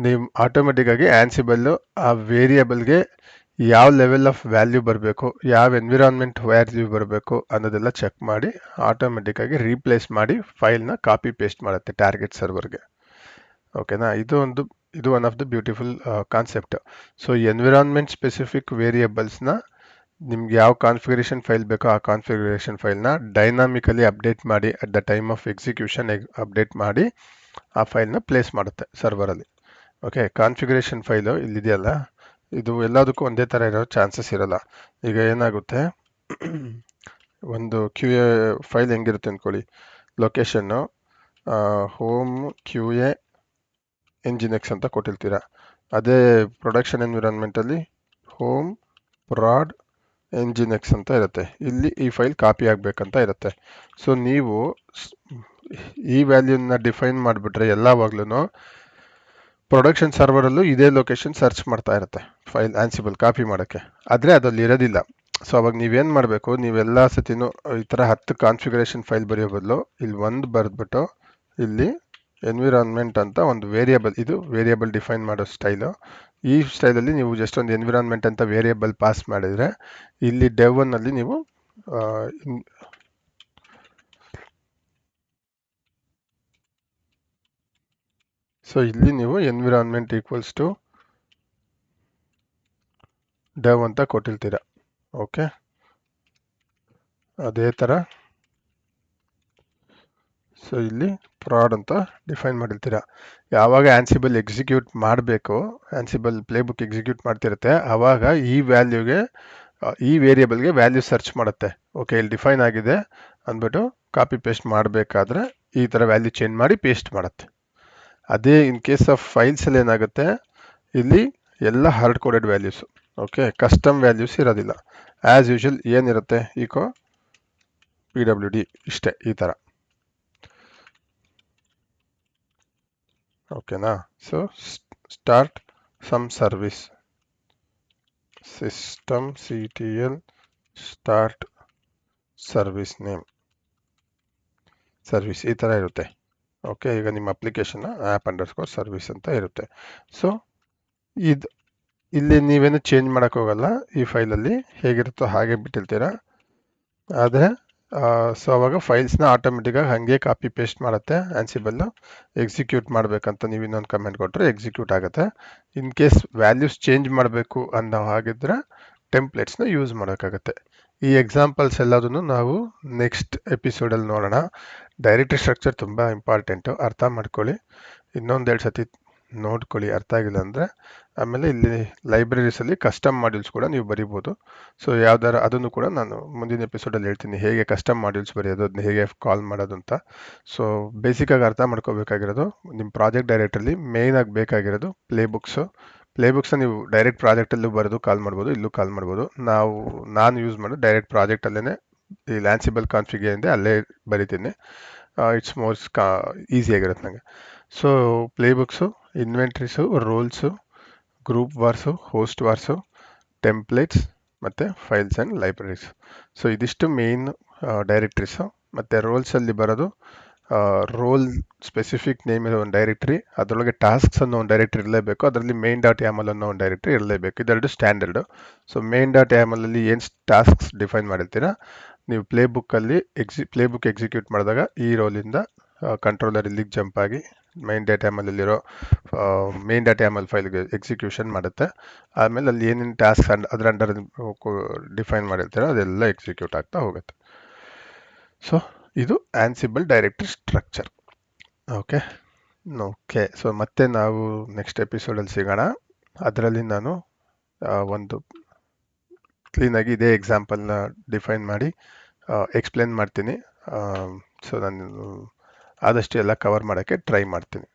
ನೀವು ಆಟೋಮೆಟಿಕ್ಕಾಗಿ ಆನ್ಸಿಬಲ್ಲು ಆ ವೇರಿಯೇಬಲ್ಗೆ ಯಾವ ಲೆವೆಲ್ ಆಫ್ ವ್ಯಾಲ್ಯೂ ಬರಬೇಕು, ಯಾವ ಎನ್ವಿರಾನ್ಮೆಂಟ್ ವ್ಯಾಲ್ಯೂ ಬರಬೇಕು ಅನ್ನೋದೆಲ್ಲ ಚೆಕ್ ಮಾಡಿ ಆಟೋಮೆಟಿಕ್ಕಾಗಿ ರೀಪ್ಲೇಸ್ ಮಾಡಿ ಫೈಲ್ನ ಕಾಪಿ ಪೇಸ್ಟ್ ಮಾಡುತ್ತೆ ಟಾರ್ಗೆಟ್ ಸರ್ವರ್ಗೆ. ಓಕೆನಾ, ಇದು one of the beautiful concept. So environment specific ವೇರಿಯೇಬಲ್ಸ್ನ ನಿಮ್ಗೆ ಯಾವ ಕಾನ್ಫಿಗರೇಷನ್ ಫೈಲ್ ಬೇಕೋ ಆ ಕಾನ್ಫಿಗರೇಷನ್ ಫೈಲ್ನ ಡೈನಾಮಿಕಲಿ ಅಪ್ಡೇಟ್ ಮಾಡಿ at the time of execution update ಮಾಡಿ ಆ ಫೈಲ್ನ ಪ್ಲೇಸ್ ಮಾಡುತ್ತೆ ಸರ್ವರಲ್ಲಿ. ಓಕೆ, ಕಾನ್ಫಿಗರೇಷನ್ ಫೈಲು ಇಲ್ಲಿದೆಯಲ್ಲ, ಇದು ಎಲ್ಲದಕ್ಕೂ ಒಂದೇ ಥರ ಇರೋ ಚಾನ್ಸಸ್ ಇರಲ್ಲ. ಈಗ ಏನಾಗುತ್ತೆ, ಒಂದು QA ಫೈಲ್ ಹೆಂಗಿರುತ್ತೆ ಅಂದ್ಕೊಳ್ಳಿ, ಲೊಕೇಶನ್ನು ಹೋಮ್ QA Nginx ಅಂತ ಕೊಟ್ಟಿರ್ತೀರ. ಅದೇ ಪ್ರೊಡಕ್ಷನ್ ಎನ್ವಿರಾನ್ಮೆಂಟಲ್ಲಿ ಹೋಮ್ ಪ್ರಾಡ್ Nginx ಅಂತ ಇರುತ್ತೆ. ಇಲ್ಲಿ ಈ ಫೈಲ್ ಕಾಪಿ ಆಗಬೇಕಂತ ಇರುತ್ತೆ. ಸೊ ನೀವು ಈ ವ್ಯಾಲ್ಯೂನ ಡಿಫೈನ್ ಮಾಡಿಬಿಟ್ರೆ ಎಲ್ಲವಾಗ್ಲೂ ಪ್ರೊಡಕ್ಷನ್ ಸರ್ವರಲ್ಲೂ ಇದೇ ಲೊಕೇಶನ್ ಸರ್ಚ್ ಮಾಡ್ತಾ ಇರುತ್ತೆ ಫೈಲ್ ಆನ್ಸಿಬಲ್ ಕಾಪಿ ಮಾಡೋಕ್ಕೆ, ಆದರೆ ಅದಲ್ಲಿ ಇರೋದಿಲ್ಲ. ಸೊ ಅವಾಗ ನೀವೇನು ಮಾಡಬೇಕು, ನೀವೆಲ್ಲ ಸತಿನೂ ಈ ಥರ 10 ಕಾನ್ಫಿಗರೇಷನ್ ಫೈಲ್ ಬರೆಯೋ ಬದಲು ಇಲ್ಲಿ ಒಂದು ಬರೆದ್ಬಿಟ್ಟು ಇಲ್ಲಿ ಎನ್ವಿರಾನ್ಮೆಂಟ್ ಅಂತ ಒಂದು ವೇರಿಯೇಬಲ್, ಇದು ವೇರಿಯೇಬಲ್ ಡಿಫೈನ್ ಮಾಡೋ ಸ್ಟೈಲು. ಈ ಸ್ಟೈಲಲ್ಲಿ ನೀವು ಜಸ್ಟ್ ಒಂದು ಎನ್ವಿರಾನ್ಮೆಂಟ್ ಅಂತ ವೇರಿಯೇಬಲ್ ಪಾಸ್ ಮಾಡಿದರೆ ಇಲ್ಲಿ ಡೆವನ್ನಲ್ಲಿ ನೀವು ಸೊ ಇಲ್ಲಿ ನೀವು ಎನ್ವಿರಾನ್ಮೆಂಟ್ ಈಕ್ವಲ್ಸ್ ಟು ಡೆವ್ ಅಂತ ಕೊಟ್ಟಿರ್ತೀರ. ಓಕೆ, ಅದೇ ಥರ ಸೊ ಇಲ್ಲಿ ಪ್ರಾಡ್ ಅಂತ ಡಿಫೈನ್ ಮಾಡಿರ್ತೀರ. ಯಾವಾಗ ಆನ್ಸಿಬಲ್ ಎಕ್ಸಿಕ್ಯೂಟ್ ಮಾಡಬೇಕು, ಆನ್ಸಿಬಲ್ ಪ್ಲೇಬುಕ್ ಎಕ್ಸಿಕ್ಯೂಟ್ ಮಾಡ್ತಿರುತ್ತೆ, ಆವಾಗ ಈ ವ್ಯಾಲ್ಯೂಗೆ ಈ ವೇರಿಯೇಬಲ್ಗೆ ವ್ಯಾಲ್ಯೂ ಸರ್ಚ್ ಮಾಡುತ್ತೆ. ಓಕೆ, ಇಲ್ಲಿ ಡಿಫೈನ್ ಆಗಿದೆ ಅಂದ್ಬಿಟ್ಟು ಕಾಪಿ ಪೇಸ್ಟ್ ಮಾಡಬೇಕಾದ್ರೆ ಈ ಥರ ವ್ಯಾಲ್ಯೂ ಚೇಂಜ್ ಮಾಡಿ ಪೇಸ್ಟ್ ಮಾಡುತ್ತೆ. ಅದೇ ಇನ್ ಕೇಸ್ ಆಫ್ ಫೈಲ್ಸಲ್ಲಿ ಏನಾಗುತ್ತೆ, ಇಲ್ಲಿ ಎಲ್ಲ hard coded values. Okay, custom values ಇರೋದಿಲ್ಲ. ಆ್ಯಸ್ ಯೂಶುವಲ್ ಏನಿರುತ್ತೆ, ಈಕೋ PWD ಇಷ್ಟೇ, ಈ ಥರ. ಓಕೆನಾ, so start some service system CTL start service name service ಈ ಥರ ಇರುತ್ತೆ. ಓಕೆ, ಈಗ ನಿಮ್ಮ ಅಪ್ಲಿಕೇಶನ್ನ app_service ಅಂತ ಇರುತ್ತೆ. ಸೊ ಇಲ್ಲಿ ನೀವೇನು ಚೇಂಜ್ ಮಾಡೋಕ್ಕೋಗಲ್ಲ, ಈ ಫೈಲಲ್ಲಿ ಹೇಗಿರುತ್ತೋ ಹಾಗೆ ಬಿಟ್ಟಿರ್ತೀರ. ಆದರೆ ಸೊ ಅವಾಗ ಫೈಲ್ಸ್ನ ಆಟೋಮೆಟಿಕ್ಕಾಗಿ ಹಾಗೆ ಕಾಪಿ ಪೇಸ್ಟ್ ಮಾಡುತ್ತೆ ಆನ್ಸಿಬಲ್ಲು. ಎಕ್ಸಿಕ್ಯೂಟ್ ಮಾಡಬೇಕಂತ ನೀವು ಇನ್ನೊಂದು ಕಮೆಂಟ್ ಕೊಟ್ಟರೆ ಎಕ್ಸಿಕ್ಯೂಟ್ ಆಗುತ್ತೆ. ಇನ್ ಕೇಸ್ ವ್ಯಾಲ್ಯೂಸ್ ಚೇಂಜ್ ಮಾಡಬೇಕು ಅನ್ನೋ ಹಾಗಿದ್ರೆ ಟೆಂಪ್ಲೇಟ್ಸ್ನ ಯೂಸ್ ಮಾಡೋಕ್ಕಾಗತ್ತೆ. ಈ ಎಕ್ಸಾಂಪಲ್ಸ್ ಎಲ್ಲದನ್ನು ನಾವು ನೆಕ್ಸ್ಟ್ ಎಪಿಸೋಡಲ್ಲಿ ನೋಡೋಣ. ಡೈರೆಕ್ಟರಿ ಸ್ಟ್ರಕ್ಚರ್ ತುಂಬ ಇಂಪಾರ್ಟೆಂಟು, ಅರ್ಥ ಮಾಡ್ಕೊಳ್ಳಿ. ಇನ್ನೊಂದೆರಡು ಸತಿ ನೋಡ್ಕೊಳ್ಳಿ ಅರ್ಥ ಆಗಿಲ್ಲ ಅಂದರೆ. ಆಮೇಲೆ ಇಲ್ಲಿ ಲೈಬ್ರರೀಸಲ್ಲಿ ಕಸ್ಟಮ್ ಮಾಡ್ಯೂಲ್ಸ್ ಕೂಡ ನೀವು ಬರಿಬೋದು. ಸೊ ಯಾವ್ದಾರು ಅದನ್ನು ಕೂಡ ನಾನು ಮುಂದಿನ ಎಪಿಸೋಡಲ್ಲಿ ಹೇಳ್ತೀನಿ, ಹೇಗೆ ಕಸ್ಟಮ್ ಮಾಡ್ಯೂಲ್ಸ್ ಬರೆಯೋದು, ಅದನ್ನ ಹೇಗೆ ಕಾಲ್ ಮಾಡೋದು ಅಂತ. ಸೊ ಬೇಸಿಕ್ಕಾಗಿ ಅರ್ಥ ಮಾಡ್ಕೋಬೇಕಾಗಿರೋದು, ನಿಮ್ಮ ಪ್ರಾಜೆಕ್ಟ್ ಡೈರೆಕ್ಟಲ್ಲಿ ಮೇಯ್ನಾಗಿ ಬೇಕಾಗಿರೋದು ಪ್ಲೇಬುಕ್ಸ್ನ ನೀವು ಡೈರೆಕ್ಟ್ ಪ್ರಾಜೆಕ್ಟಲ್ಲೂ ಬರೆದು ಕಾಲ್ ಮಾಡ್ಬೋದು, ಇಲ್ಲೂ ಕಾಲ್ ಮಾಡ್ಬೋದು. ನಾನು ಯೂಸ್ ಮಾಡೋದು ಡೈರೆಕ್ಟ್ ಪ್ರಾಜೆಕ್ಟಲ್ಲೇ ಈ ಆನ್ಸಿಬಲ್ ಕಾನ್ಫಿಗೇರಿಂದ ಅಲ್ಲೇ ಬರಿತೀನಿ. ಇಟ್ಸ್ ಮೋರ್ ಈಸಿಯಾಗಿರುತ್ತೆ ನನಗೆ. So playbooks, inventories, roles, group vars, host vars, templates ಮತ್ತು ಫೈಲ್ಸ್ ಆ್ಯಂಡ್ ಲೈಬ್ರರೀಸ್. ಸೊ ಇದಿಷ್ಟು ಮೇಯ್ನ್ ಡೈರೆಕ್ಟ್ರೀಸು. ಮತ್ತು ರೋಲ್ಸಲ್ಲಿ ಬರೋದು ರೋಲ್ ಸ್ಪೆಸಿಫಿಕ್ ನೇಮ್ ಇರೋ ಒಂದು ಡೈರೆಕ್ಟ್ರಿ, ಅದರೊಳಗೆ ಟಾಸ್ಕ್ಸ್ ಅನ್ನೋ ಒಂದು ಡೈರೆಕ್ಟ್ರಿ ಇರಲೇಬೇಕು, ಅದರಲ್ಲಿ ಮೇನ್ ಡಾಟ್ ಯಾಮಲ್ ಅನ್ನೋ ಒಂದು ಡೈರೆಕ್ಟ್ರಿ ಇರಲೇಬೇಕು. ಇದೆರಡು ಸ್ಟ್ಯಾಂಡರ್ಡ್. ಸೊ ಮೇನ್ ಡಾಟ್ ಯಾಮಲ್ ಅಲ್ಲಿ ಏನು ಟಾಸ್ಕ್ಸ್ ಡಿಫೈನ್ ಮಾಡಿರ್ತೀರಾ, ನೀವು ಪ್ಲೇ ಬುಕ್ ಎಕ್ಸಿಕ್ಯೂಟ್ ಮಾಡಿದಾಗ ಈ ರೋಲಿಂದ ಕಂಟ್ರೋಲರ್ ಇಲ್ಲಿಗೆ ಜಂಪ್ ಆಗಿ ಮೈನ್ ಡಾಟ್ ಯಾಮಲಲ್ಲಿರೋ ಮೇನ್ ಡಾಟ್ ಯಾಮಲ್ ಫೈಲ್ಗೆ ಎಕ್ಸಿಕ್ಯೂಷನ್ ಮಾಡುತ್ತೆ. ಆಮೇಲೆ ಅಲ್ಲಿ ಏನೇನು ಟಾಸ್ಕ್ ಅದರ ಅಂಡರ್ ಡಿಫೈನ್ ಮಾಡಿರ್ತೀರೋ ಅದೆಲ್ಲ ಎಕ್ಸಿಕ್ಯೂಟ್ ಆಗ್ತಾ ಹೋಗುತ್ತೆ. ಸೊ ಇದು ಆನ್ಸಿಬಲ್ ಡೈರೆಕ್ಟರಿ ಸ್ಟ್ರಕ್ಚರ್. ಓಕೆ. ಸೊ ಮತ್ತೆ ನಾವು ನೆಕ್ಸ್ಟ್ ಎಪಿಸೋಡಲ್ಲಿ ಸಿಗೋಣ. ಅದರಲ್ಲಿ ನಾನು ಒಂದು ಕ್ಲೀನಾಗಿ ಇದೇ ಎಕ್ಸಾಂಪಲ್ನ ಡಿಫೈನ್ ಮಾಡಿ ಎಕ್ಸ್ಪ್ಲೇನ್ ಮಾಡ್ತೀನಿ. ಸೊ ನಾನು ಆದಷ್ಟು ಎಲ್ಲ ಕವರ್ ಮಾಡೋಕ್ಕೆ ಟ್ರೈ ಮಾಡ್ತೀನಿ.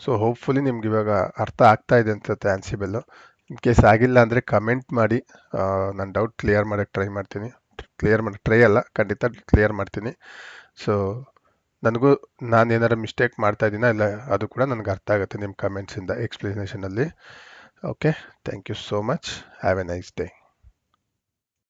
ಸೊ ಹೋಪ್ಫುಲಿ ನಿಮ್ಗೆ ಇವಾಗ ಅರ್ಥ ಆಗ್ತಾ ಇದೆ ಅನ್ಸುತ್ತೆ ಆನ್ಸಿಬಲ್ಲು. ಇನ್ ಕೇಸ್ ಆಗಿಲ್ಲ ಅಂದರೆ ಕಮೆಂಟ್ ಮಾಡಿ, ನಾನು ಡೌಟ್ ಕ್ಲಿಯರ್ ಮಾಡೋಕ್ಕೆ ಟ್ರೈ ಮಾಡ್ತೀನಿ. ಟ್ರೈ ಅಲ್ಲ, ಖಂಡಿತ ಕ್ಲಿಯರ್ ಮಾಡ್ತೀನಿ. ಸೊ ನನಗೂ ನಾನು ಏನಾರು ಮಿಸ್ಟೇಕ್ ಮಾಡ್ತಾ ಇದ್ದೀನ ಇಲ್ಲ ಅದು ಕೂಡ ನನಗೆ ಅರ್ಥ ಆಗುತ್ತೆ ನಿಮ್ಮ ಕಮೆಂಟ್ಸಿಂದ, ಎಕ್ಸ್ಪ್ಲನೇಷನಲ್ಲಿ. Okay, thank you so much. Have a nice day.